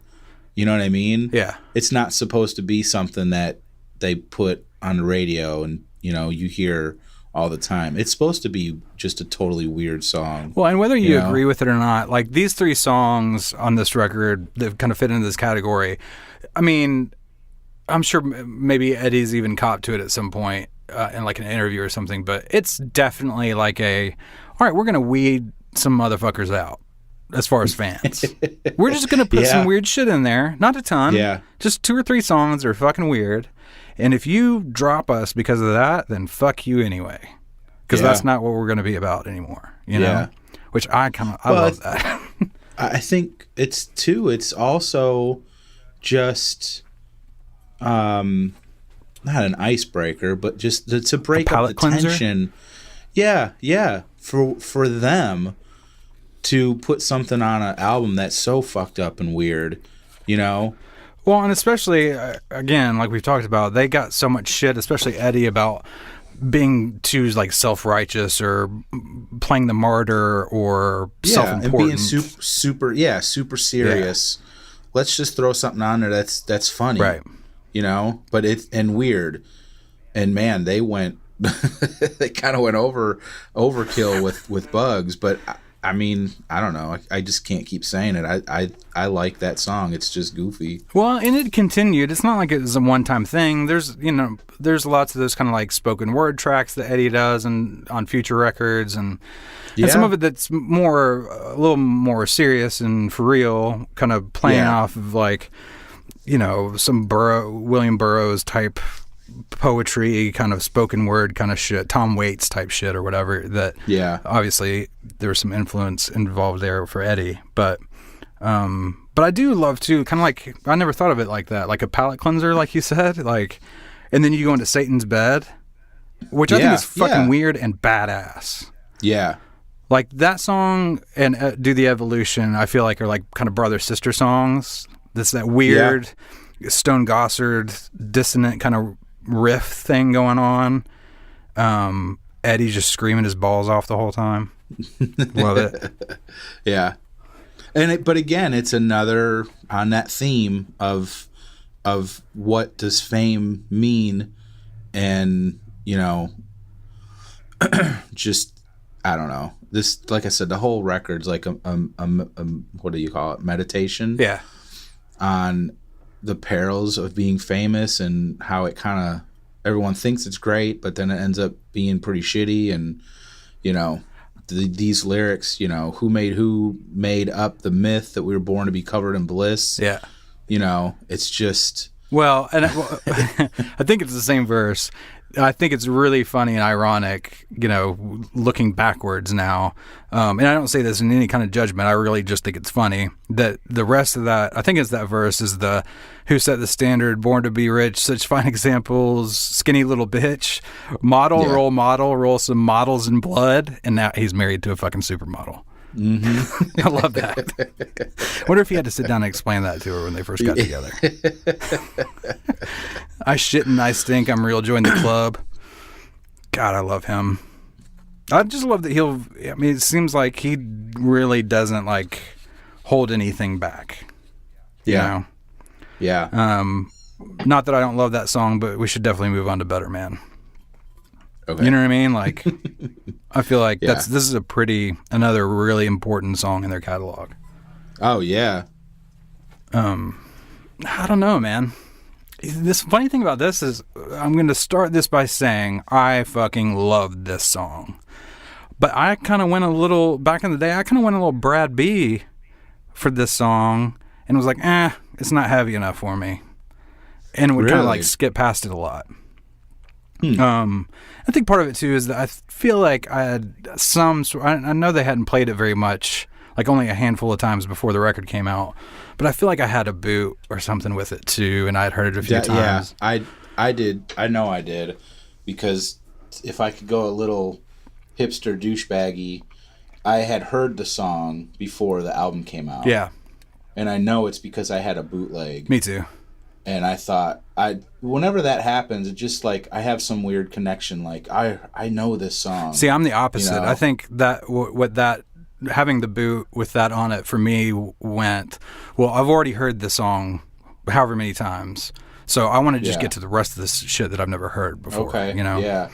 You know what I mean? Yeah. It's not supposed to be something that they put on the radio and, you know, you hear all the time. It's supposed to be just a totally weird song. Well, and whether you agree with it or not, like these 3 songs on this record that kind of fit into this category, I mean, I'm sure maybe Eddie's even copped to it at some point in like an interview or something, but it's definitely like all right, we're going to weed some motherfuckers out as far as fans. We're just going to put some weird shit in there. Not a ton. Yeah. Just 2 or 3 songs that are fucking weird. And if you drop us because of that, then fuck you anyway. Because that's not what we're going to be about anymore. You know? Which I love that. I think it's also just not an icebreaker, but just to break up the tension. Yeah. For them to put something on an album that's so fucked up and weird, you know? Well, and especially, again, like we've talked about, they got so much shit, especially Eddie, about being too like self-righteous or playing the martyr or self-important. And being super serious. Yeah. Let's just throw something on there that's funny. Right. You know? But and weird. And man, they kind of went overkill with Bugs, but I mean, I don't know. I just can't keep saying it. I like that song. It's just goofy. Well, and it continued. It's not like it was a one-time thing. There's lots of those kind of like spoken word tracks that Eddie does and on future records, and some of it that's a little more serious and for real, kind of playing off of like, you know, some William Burroughs type poetry, kind of spoken word kind of shit, Tom Waits type shit or whatever. That obviously there was some influence involved there for Eddie, but I do love too, kind of like, I never thought of it like that, like a palate cleanser, like you said, like, and then you go into Satan's Bed, which I think is fucking weird and badass. Yeah. Like that song and Do the Evolution, I feel like are like kind of brother sister songs. That's that weird Stone Gossard dissonant kind of riff thing going on. Eddie's just screaming his balls off the whole time. Love it. Yeah. But again, it's another on that theme of what does fame mean, and just I don't know. This, like I said, the whole record's like a what do you call it? Meditation. Yeah. On the perils of being famous and how it kind of everyone thinks it's great, but then it ends up being pretty shitty. And these lyrics, who made up the myth that we were born to be covered in bliss. Yeah. It's just. Well, and I think it's the same verse. I think it's really funny and ironic, looking backwards now. And I don't say this in any kind of judgment. I really just think it's funny that the rest of that, I think it's that verse, is the who set the standard, born to be rich, such fine examples, skinny little bitch, role model, roll some models in blood. And now he's married to a fucking supermodel. Mm-hmm. I love that. Wonder if he had to sit down and explain that to her when they first got together. I shit and I stink. I'm real. Join the club. God, I love him. I just love that it seems like he really doesn't hold anything back. Yeah. Yeah. Not that I don't love that song, but we should definitely move on to Better Man. Okay. You know what I mean? I feel like this is another really important song in their catalog. Oh yeah. I don't know, man. This funny thing about this is I'm going to start this by saying I fucking loved this song. But I kind of went back in the day, I kind of went a little Brad B for this song and was like, it's not heavy enough for me. And would kind of skip past it a lot. I think part of it too is that I feel like I had I know they hadn't played it very much, only a handful of times before the record came out, but I feel like I had a boot or something with it too, and I had heard it a few times. Yeah, I did. I know I did, because if I could go a little hipster douchebaggy, I had heard the song before the album came out. Yeah. And I know it's because I had a bootleg. Me too. And I thought, whenever that happens, it's just I have some weird connection. I know this song. See, I'm the opposite. I think that having the boot with that on it for me went, well, I've already heard the song however many times, so I want to just get to the rest of this shit that I've never heard before. Okay. Yeah.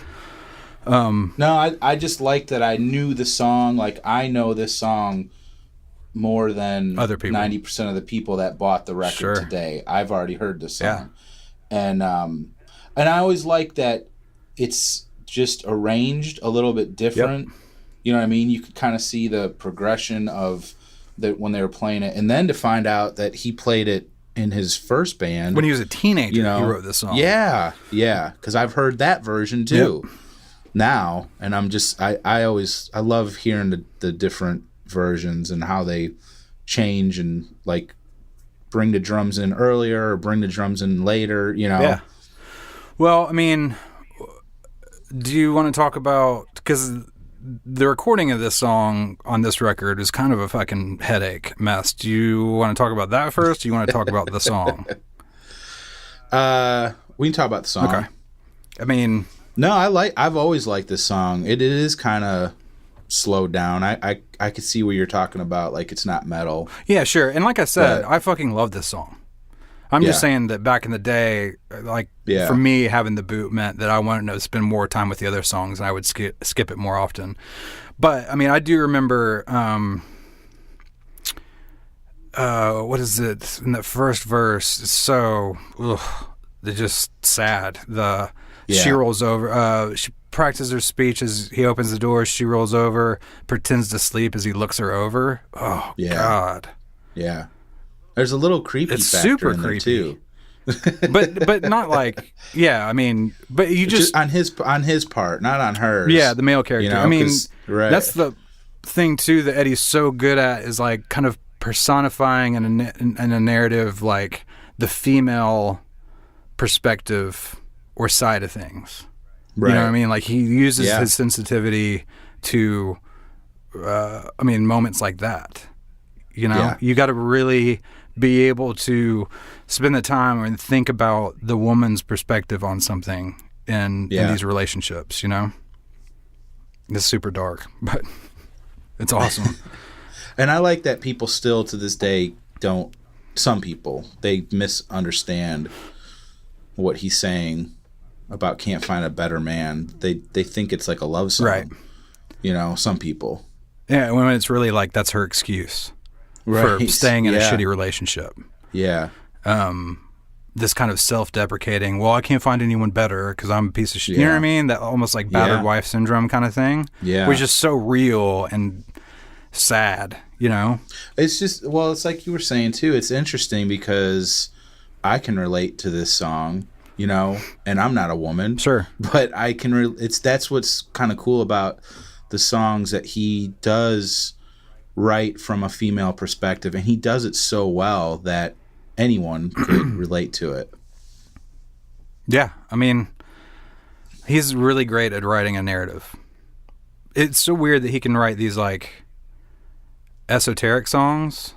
No, I just like that I knew the song. I know this song more than other people. 90% of the people that bought the record today. I've already heard the song. Yeah. And I always like that it's just arranged a little bit different. Yep. You know what I mean? You could kind of see the progression of that when they were playing it, and then to find out that he played it in his first band when he was a teenager. He wrote this song. Yeah, because I've heard that version too. Yep. Now, and I'm just I love hearing the different versions and how they change and bring the drums in earlier or bring the drums in later. Yeah. Well, I mean, do you want to talk about, because the recording of this song on this record is kind of a fucking headache mess. Do you want to talk about that first? Or do you want to talk about the song? We can talk about the song. Okay. I mean, no, I've always liked this song. It is kind of slowed down. I could see what you're talking about. It's not metal. Yeah, sure. And like I said, I fucking love this song. I'm just saying that back in the day, for me, having the boot meant that I wanted to spend more time with the other songs, and I would skip it more often. But I mean, I do remember, what is it in the first verse? It's so, they're just sad. She rolls over. She practices her speech as he opens the door. She rolls over, pretends to sleep as he looks her over. Oh God. Yeah. There's a little creepy it's factor super in creepy too. but not I mean, but you just on his part, not on hers. Yeah, the male character. I mean, that's the thing too that Eddie's so good at is kind of personifying in a narrative the female perspective or side of things. Right. You know what I mean? He uses his sensitivity to moments like that. You got to really be able to spend the time and think about the woman's perspective on something in these relationships, It's super dark, but it's awesome. And I like that people still to this day some people, they misunderstand what he's saying about can't find a better man. They think it's like a love song. Right. You know, some people. Yeah, when it's really like that's her excuse for staying in a shitty relationship. Yeah. This kind of self-deprecating, well, I can't find anyone better because I'm a piece of shit. You know what I mean? That almost like battered wife syndrome kind of thing. Yeah. Which is just so real and sad, you know? It's just, well, it's like you were saying too. It's interesting because I can relate to this song, you know, and I'm not a woman. Sure. But I can, that's what's kind of cool about the songs that he does write from a female perspective. And he does it so well that anyone could relate to it. Yeah, I mean, he's really great at writing a narrative. It's so weird that he can write these like esoteric songs,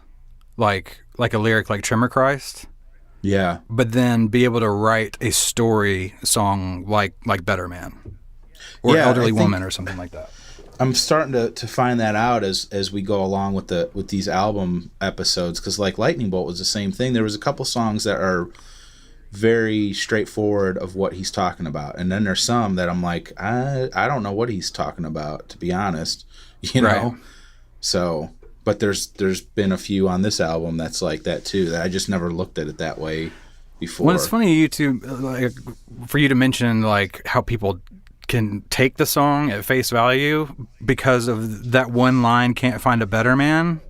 like a lyric like Trimmer Christ. Yeah. But then be able to write a story song like Better Man or Elderly Woman or something like that. I'm starting to find that out as we go along with these album episodes, because like Lightning Bolt was the same thing. There was a couple songs that are very straightforward of what he's talking about, and then there's some that I'm like, I don't know what he's talking about, to be honest, you know. Right. So, but there's been a few on this album that's like that too, that I just never looked at it that way before. Well, it's funny you two, like, for you to mention like how people can take the song at face value because of that one line, can't find a better man,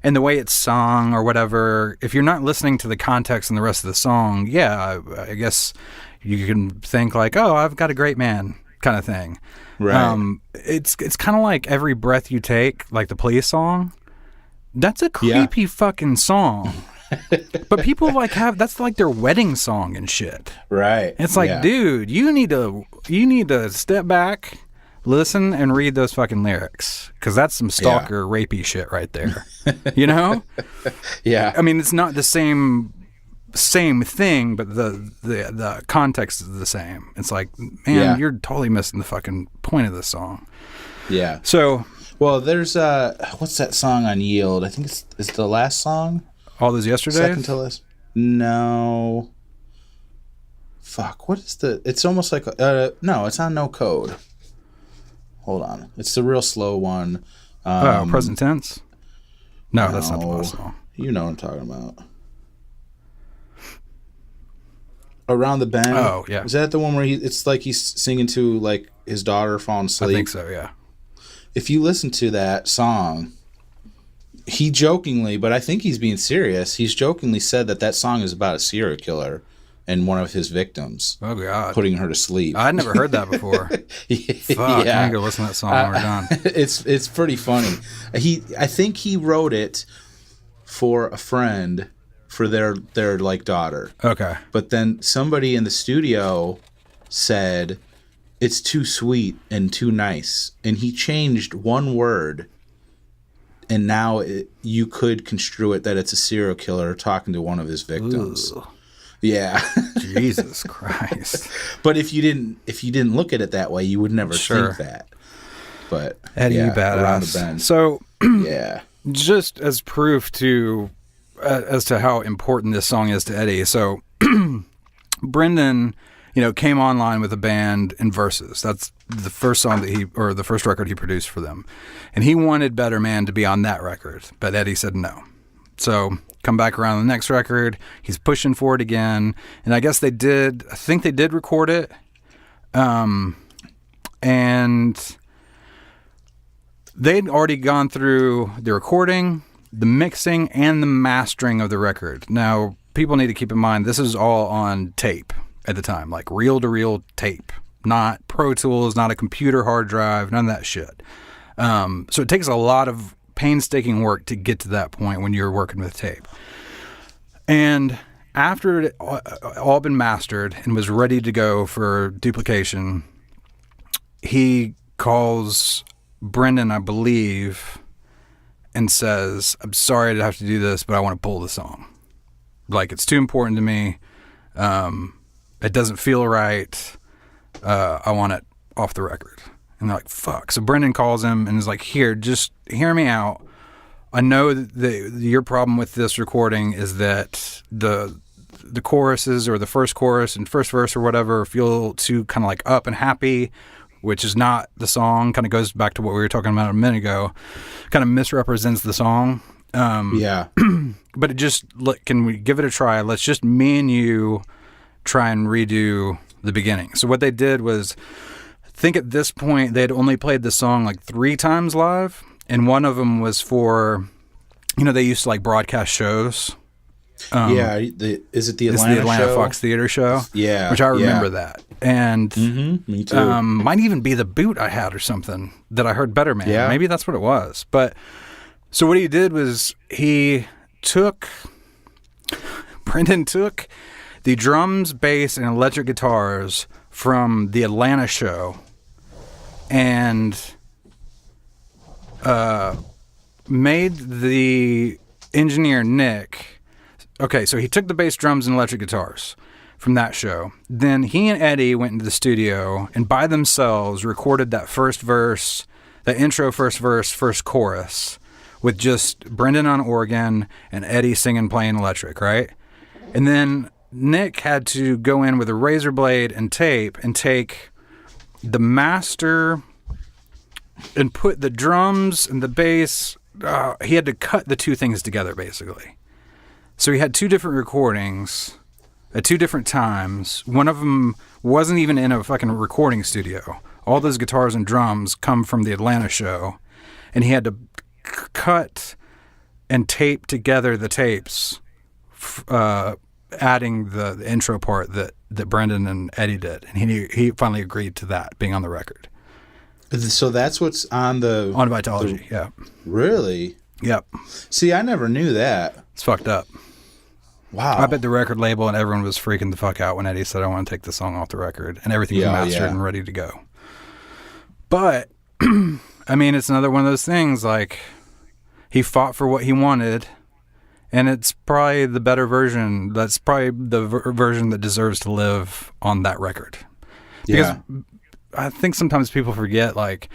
and the way it's sung or whatever. If you're not listening to the context and the rest of the song, I guess you can think like, oh, I've got a great man kind of thing. Right. It's kind of like Every Breath You Take, like the Police song. That's a creepy fucking song. But people like that's like their wedding song and shit. Right. It's like, dude, you need to step back, listen, and read those fucking lyrics, because that's some stalker rapey shit right there. You know? Yeah. I mean, it's not the same thing, but the context is the same. It's like, man, you're totally missing the fucking point of the song. Yeah. So, well, there's what's that song on Yield? I think it's the last song. All Those Yesterdays? Second to last. No. Fuck. What is it's almost like no, it's on No Code. Hold on. It's the real slow one. Present tense? No, that's not the last song. You know what I'm talking about. Around the Bend. Oh, yeah. Is that the one where it's like he's singing to like his daughter falling asleep? I think so, yeah. If you listen to that song, he jokingly, but I think he's being serious, he's jokingly said that song is about a serial killer and one of his victims. Oh, God. Putting her to sleep. I'd never heard that before. Fuck, I'm going to go listen to that song when we're done. It's pretty funny. I think he wrote it for a friend for their like daughter. Okay. But then somebody in the studio said it's too sweet and too nice, and he changed one word, and now you could construe it that it's a serial killer talking to one of his victims. Ooh. Yeah. Jesus Christ. But if you didn't look at it that way, you would never think that. But Eddie, you badass. Around the Bend. So yeah. Just as proof to as to how important this song is to Eddie. So Brendan, came online with a band in Versus. That's the first song the first record he produced for them. And he wanted Better Man to be on that record, but Eddie said no. So come back around the next record, he's pushing for it again. And I guess I think they did record it. And they'd already gone through the recording, the mixing, and the mastering of the record. Now, people need to keep in mind, this is all on tape at the time, like reel-to-reel tape, not Pro Tools, not a computer hard drive, none of that shit. So it takes a lot of painstaking work to get to that point when you're working with tape. And after it all been mastered and was ready to go for duplication, he calls Brendan, I believe, and says, I'm sorry to have to do this, but I want to pull the song. Like, it's too important to me. It doesn't feel right. I want it off the record. And they're like, fuck. So Brendan calls him and is like, here, just hear me out. I know that your problem with this recording is that the choruses or the first chorus and first verse or whatever feel too kind of like up and happy, which is not the song. Kind of goes back to what we were talking about a minute ago. Kind of misrepresents the song. Yeah. But it just, can we give it a try? Let's just, me and you, try and redo the beginning. So what they did was, I think at this point they had only played the song like 3 times live. And one of them was for, they used to like broadcast shows. Is it the Atlanta show? Fox Theater show? Yeah. Which I remember that. And me too. might even be the boot I had or something that I heard Better Man. Yeah. Maybe that's what it was. But so what he did was Brendan took the drums, bass, and electric guitars from the Atlanta show and made the engineer Nick. Okay, so he took the bass, drums, and electric guitars from that show. Then he and Eddie went into the studio and by themselves recorded that first verse, that intro, first verse, first chorus with just Brendan on organ and Eddie singing, playing electric, right? And then Nick had to go in with a razor blade and tape and take the master and put the drums and the bass. He had to cut the 2 things together, basically. So he had 2 different recordings at 2 different times. One of them wasn't even in a fucking recording studio. All those guitars and drums come from the Atlanta show. And he had to cut and tape together the tapes, adding the intro part that Brendan and Eddie did. And he finally agreed to that being on the record. So that's what's on Vitalogy, yeah. Really? Yep. See, I never knew that. It's fucked up. Wow. I bet the record label and everyone was freaking the fuck out when Eddie said, I want to take the song off the record. And everything was mastered and ready to go. But, I mean, it's another one of those things, like, he fought for what he wanted, and it's probably the better version. That's probably the version that deserves to live on that record. Because I think sometimes people forget, like,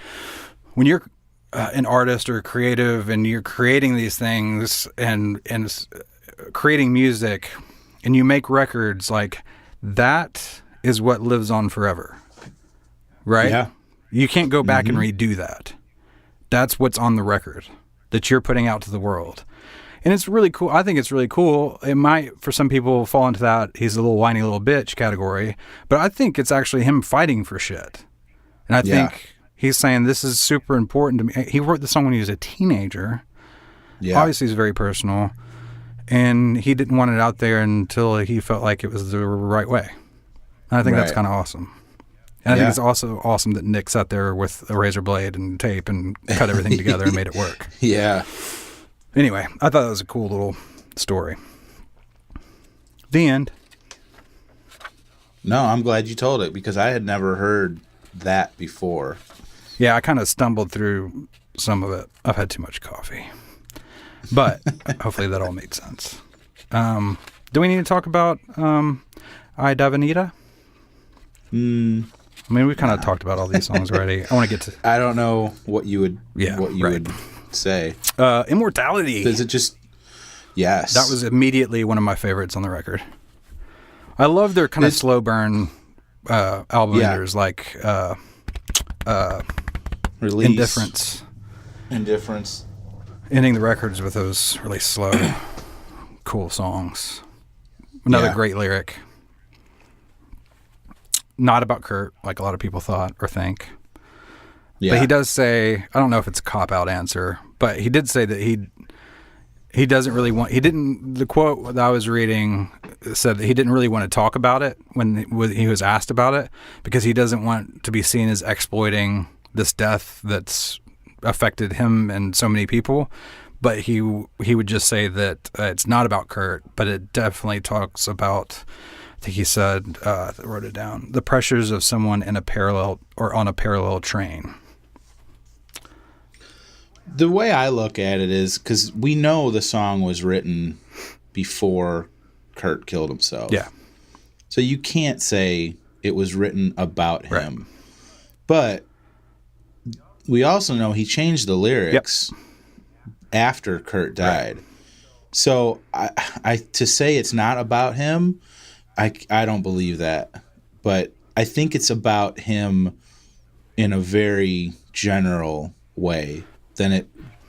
when you're an artist or creative and you're creating these things and creating music and you make records, like, that is what lives on forever, right? Yeah. You can't go back and redo that. That's what's on the record that you're putting out to the world. And it's really cool. I think it's really cool. It might, for some people, fall into that he's a little whiny little bitch category, but I think it's actually him fighting for shit. And I think he's saying this is super important to me. He wrote the song when he was a teenager. Yeah. Obviously, it's very personal. And he didn't want it out there until he felt like it was the right way. And I think that's kind of awesome. And I think it's also awesome that Nick sat there with a razor blade and tape and cut everything together and made it work. Yeah. Anyway, I thought that was a cool little story. The end. No, I'm glad you told it because I had never heard that before. Yeah, I kind of stumbled through some of it. I've had too much coffee. But hopefully that all made sense. Do we need to talk about I Davanita? I mean, we've kind of talked about all these songs already. I want to get to... I don't know what you would would say. Immortality. Does it just... Yes. That was immediately one of my favorites on the record. I love their kind of slow burn album enders, like Release. Indifference. Ending the records with those really slow, cool songs. Another great lyric. Not about Kurt, like a lot of people thought or think. Yeah. But he does say, I don't know if it's a cop-out answer, but he did say that he doesn't really want, the quote that I was reading said that he didn't really want to talk about it when he was asked about it because he doesn't want to be seen as exploiting this death that's affected him and so many people. But he would just say that it's not about Kurt, but it definitely talks about, I think he said, I wrote it down, the pressures of someone in a parallel or on a parallel train. The way I look at it is because we know the song was written before Kurt killed himself. Yeah. So you can't say it was written about him. Right. But we also know he changed the lyrics after Kurt died. Right. So I to say it's not about him, I don't believe that. But I think it's about him in a very general way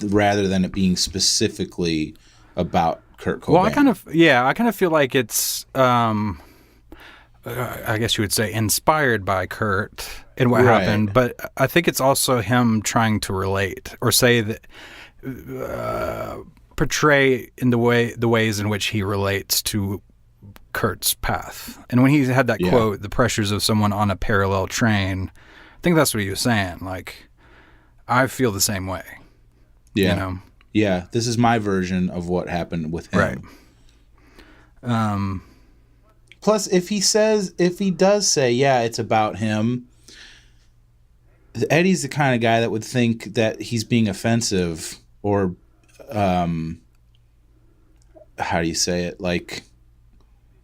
rather than it being specifically about Kurt Cobain. Well, I kind of feel like it's I guess you would say inspired by Kurt and what happened, but I think it's also him trying to relate or say that portray in the ways in which he relates to Kurt's path. And when he had that quote, the pressures of someone on a parallel train, I think that's what he was saying. Like, I feel the same way. Yeah. You know? Yeah. This is my version of what happened with him. Right. Plus, if he does say, yeah, it's about him, Eddie's the kind of guy that would think that he's being offensive or, how do you say it? Like,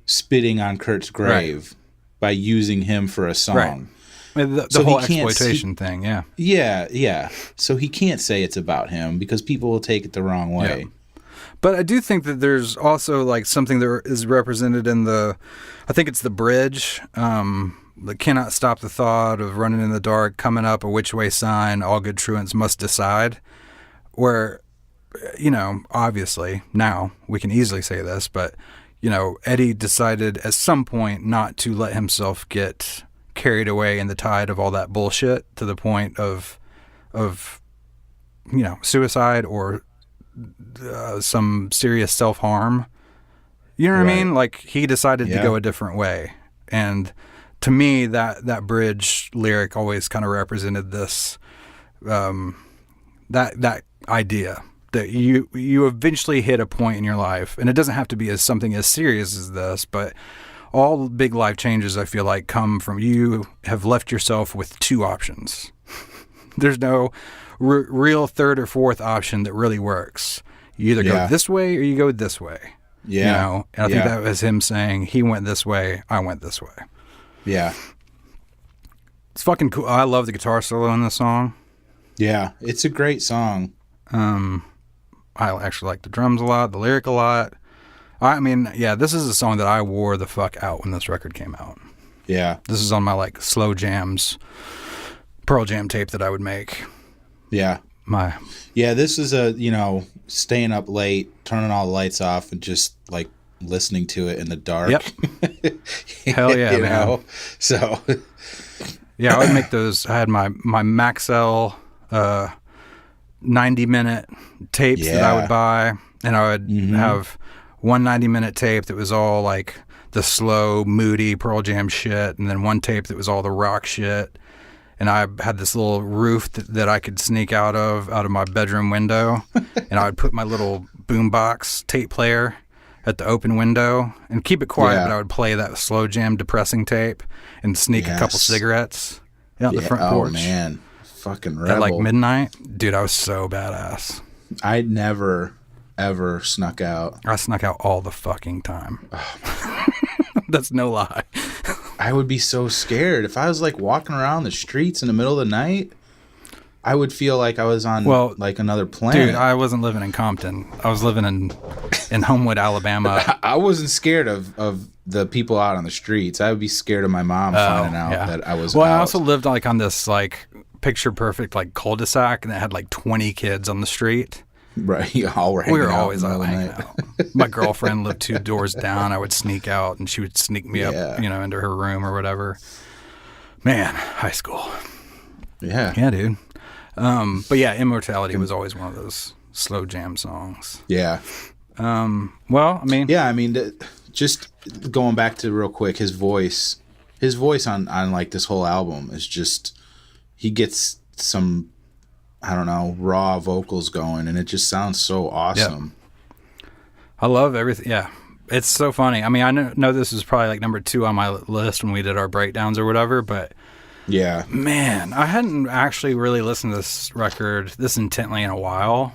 spitting on Kurt's grave by using him for a song. Right. The whole exploitation thing, yeah. Yeah, yeah. So he can't say it's about him because people will take it the wrong way. Yeah. But I do think that there's also like something that is represented in I think it's the bridge, that cannot stop the thought of running in the dark, coming up a which way sign, all good truants must decide. Where, you know, obviously now we can easily say this, but, you know, Eddie decided at some point not to let himself get carried away in the tide of all that bullshit to the point of you know, suicide or some serious self-harm. You know what I mean? Like, he decided to go a different way. And to me, that bridge lyric always kind of represented this, that idea that you eventually hit a point in your life, and it doesn't have to be something as serious as this, but all big life changes, I feel like, come from you have left yourself with two options. There's no real third or fourth option that really works. You either go this way or you go this way. Yeah. You know? And I think that was him saying, he went this way, I went this way. Yeah. It's fucking cool. I love the guitar solo in this song. Yeah. It's a great song. I actually like the drums a lot, the lyric a lot. I mean, yeah, this is a song that I wore the fuck out when this record came out. Yeah. This is on my, like, slow jams, Pearl Jam tape that I would make. Yeah. This is staying up late, turning all the lights off, and just, like, listening to it in the dark. Yep. Hell yeah, man. Know? So. Yeah, I would make those. I had my Maxell 90-minute tapes that I would buy, and I would have one 90-minute tape that was all like the slow, moody Pearl Jam shit, and then one tape that was all the rock shit. And I had this little roof that I could sneak out of my bedroom window, and I would put my little boombox tape player at the open window and keep it quiet, but I would play that slow jam depressing tape and sneak a couple cigarettes out the front porch. Oh, man. Fucking rebel. At like midnight. Dude, I was so badass. I never, ever snuck out. I snuck out all the fucking time. Oh, that's no lie. I would be so scared. If I was like walking around the streets in the middle of the night, I would feel like I was on like another planet. Dude, I wasn't living in Compton. I was living in Homewood, Alabama. I wasn't scared of the people out on the streets. I would be scared of my mom finding out that I was out. I also lived like on this like picture perfect like cul-de-sac, and it had like 20 kids on the street. Right, we were always out hanging out. My girlfriend lived 2 doors down. I would sneak out, and she would sneak me up, into her room or whatever. Man, high school. Yeah, dude. But yeah, Immortality was always one of those slow jam songs. Yeah. Well, I mean. Yeah, I mean, just going back to real quick, his voice on like this whole album is just, he gets some, I don't know, raw vocals going, and it just sounds so awesome. Yep. I love everything. Yeah. It's so funny. I mean, I know this is probably like number 2 on my list when we did our breakdowns or whatever, but yeah, man, I hadn't actually really listened to this record this intently in a while.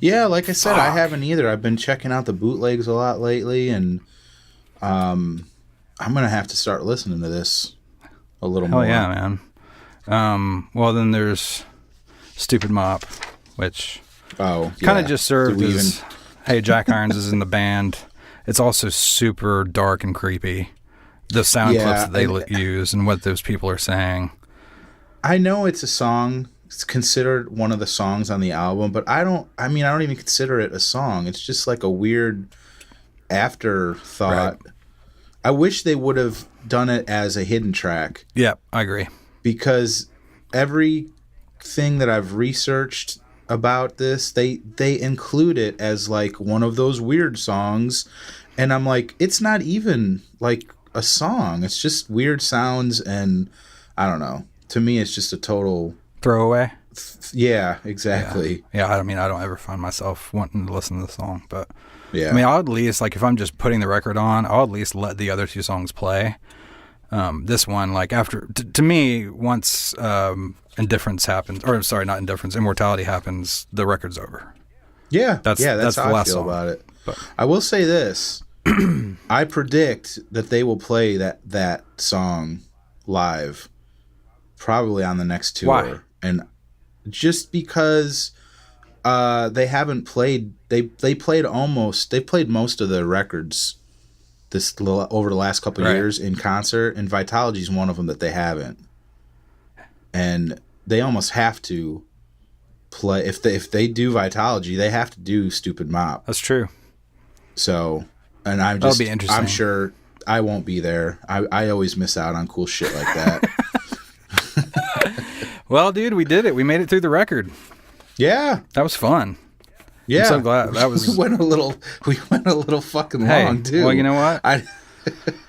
Yeah, like I said, I haven't either. I've been checking out the bootlegs a lot lately, and I'm gonna have to start listening to this a little more. Oh yeah, man. Well, then there's Stupid Mop, which Oh, yeah. Kind of just served Do we as, hey, Jack Irons is in the band. It's also super dark and creepy. The sound clips that they use and what those people are saying. I know it's a song. It's considered one of the songs on the album, but I don't even consider it a song. It's just like a weird afterthought. Right. I wish they would have done it as a hidden track. Yeah, I agree. Because everything that I've researched about this, they include it as like one of those weird songs, and I'm like, it's not even like a song. It's just weird sounds, and I don't know. To me, it's just a total throwaway. Yeah, exactly. Yeah, I mean, I don't ever find myself wanting to listen to the song, but yeah. I mean, I'll at least, like, if I'm just putting the record on, I'll at least let the other two songs play. This one, like, after, to me, once Indifference happens, or sorry, not Indifference, Immortality happens, the record's over. Yeah, that's how the last I feel song about it. But I will say this. I predict that they will play that song live probably on the next tour. Why? And just because they haven't played, they played most of the records over the last couple of years in concert, and Vitalogy is one of them that they haven't. And they almost have to play, if they do Vitalogy, they have to do Stupid Mop. That's true. So, and that'll be interesting. I'm sure I won't be there. I always miss out on cool shit like that. Well, dude, we did it. We made it through the record. Yeah, that was fun. Yeah, I'm so glad that was. We went a little fucking long too. Well, you know what?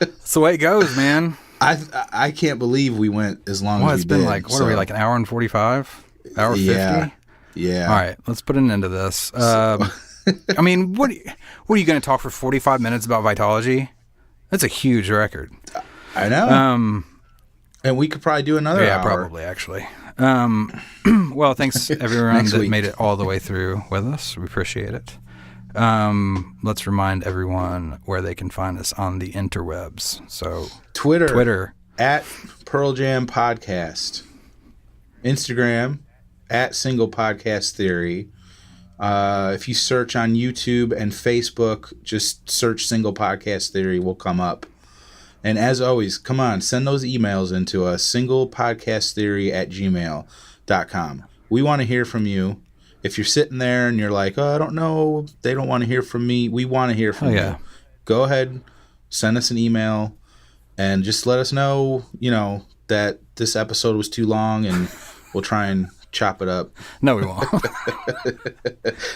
It's the way it goes, man. I can't believe we went as long as we did. It's been like, what are we, like an hour and 45? Hour 50? Yeah. All right, let's put an end to this. I mean, what are you going to talk for 45 minutes about Vitalogy? That's a huge record. I know. And we could probably do another hour. Yeah, probably, actually. Well, thanks everyone that made it all the way through with us. We appreciate it. Let's remind everyone where they can find us on the interwebs. So Twitter at Pearl Jam Podcast, Instagram at singlepodcasttheory. If you search on YouTube and Facebook, just search Single Podcast Theory, will come up. And as always, come on, send those emails into us, singlepodcasttheory@gmail.com. We want to hear from you. If you're sitting there and you're like, oh, I don't know, they don't want to hear from me, we want to hear from you. Go ahead, send us an email, and just let us know, that this episode was too long, and we'll try and chop it up. No, we won't.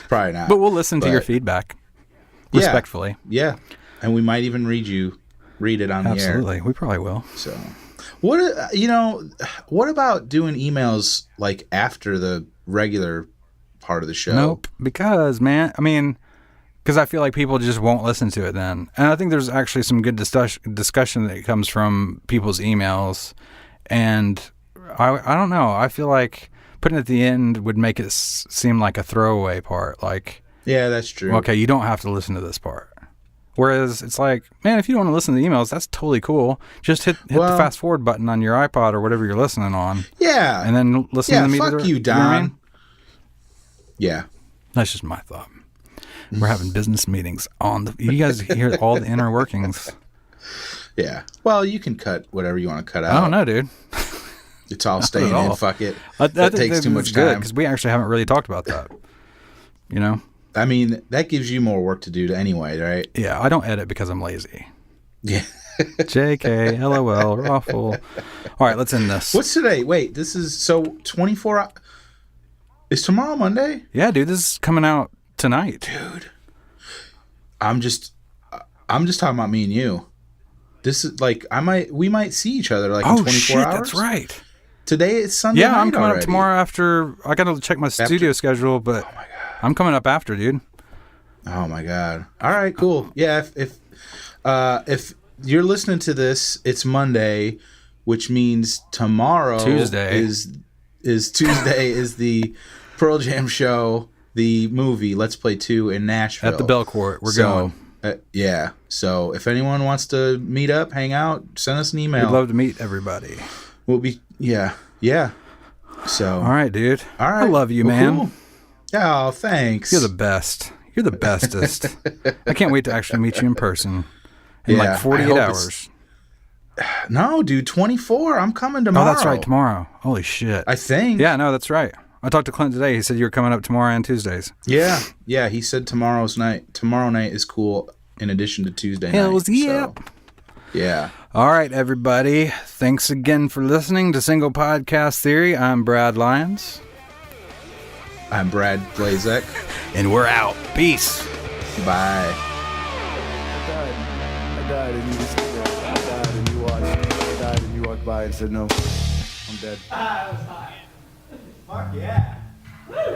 Probably not. But we'll listen to your feedback respectfully. Yeah. And we might even read it on the air. Absolutely. We probably will. So, what about doing emails like after the regular part of the show? Nope. Because, man, because I feel like people just won't listen to it then. And I think there's actually some good discussion that comes from people's emails. And I don't know. I feel like putting it at the end would make it seem like a throwaway part. Like, yeah, that's true. Okay, you don't have to listen to this part. Whereas it's like, man, if you don't want to listen to the emails, that's totally cool. Just hit the fast forward button on your iPod or whatever you're listening on. Yeah. And then listen to me. Yeah, fuck you, Don. You know what I mean? Yeah. That's just my thought. We're having business meetings you guys hear all the inner workings. Yeah. Well, you can cut whatever you want to cut out. I don't know, dude. It's all staying in. Fuck it. That takes too much time. Because we actually haven't really talked about that. That gives you more work to do anyway, right? Yeah, I don't edit because I'm lazy. Yeah. JK, LOL, Raffle. All right, let's end this. What's today? Wait, this is 24 hours. Is tomorrow Monday? Yeah, dude, this is coming out tonight. Dude. I'm just talking about me and you. This is like we might see each other like in 24 hours. That's right. Today is Sunday. Yeah, night I'm coming already. up tomorrow after. I got to check my studio schedule, but oh my God. I'm coming up after, dude. Oh my God. All right, cool. Yeah, if you're listening to this, it's Monday, which means tomorrow Tuesday is Tuesday is the Pearl Jam show, the movie Let's Play 2 in Nashville. At the Belcourt. We're going. Yeah. So if anyone wants to meet up, hang out, send us an email. We'd love to meet everybody. We'll be, yeah. So. All right, dude. All right. I love you, man. Cool. Oh, thanks. You're the best. You're the bestest. I can't wait to actually meet you in person in like 48 hours. No, dude, 24. I'm coming tomorrow. Oh, that's right, tomorrow. Holy shit. I think. Yeah, no, that's right. I talked to Clint today. He said you were coming up tomorrow and Tuesdays. Yeah. He said tomorrow night is cool in addition to Tuesday night. Hells yeah. So, yeah. All right, everybody. Thanks again for listening to Single Podcast Theory. I'm Brad Lyons. I'm Brad Blazek. And we're out. Peace. Bye. I died and you just I died and you watched. I died and you walked by and said no. I'm dead. That was fine. Fuck yeah. Woo!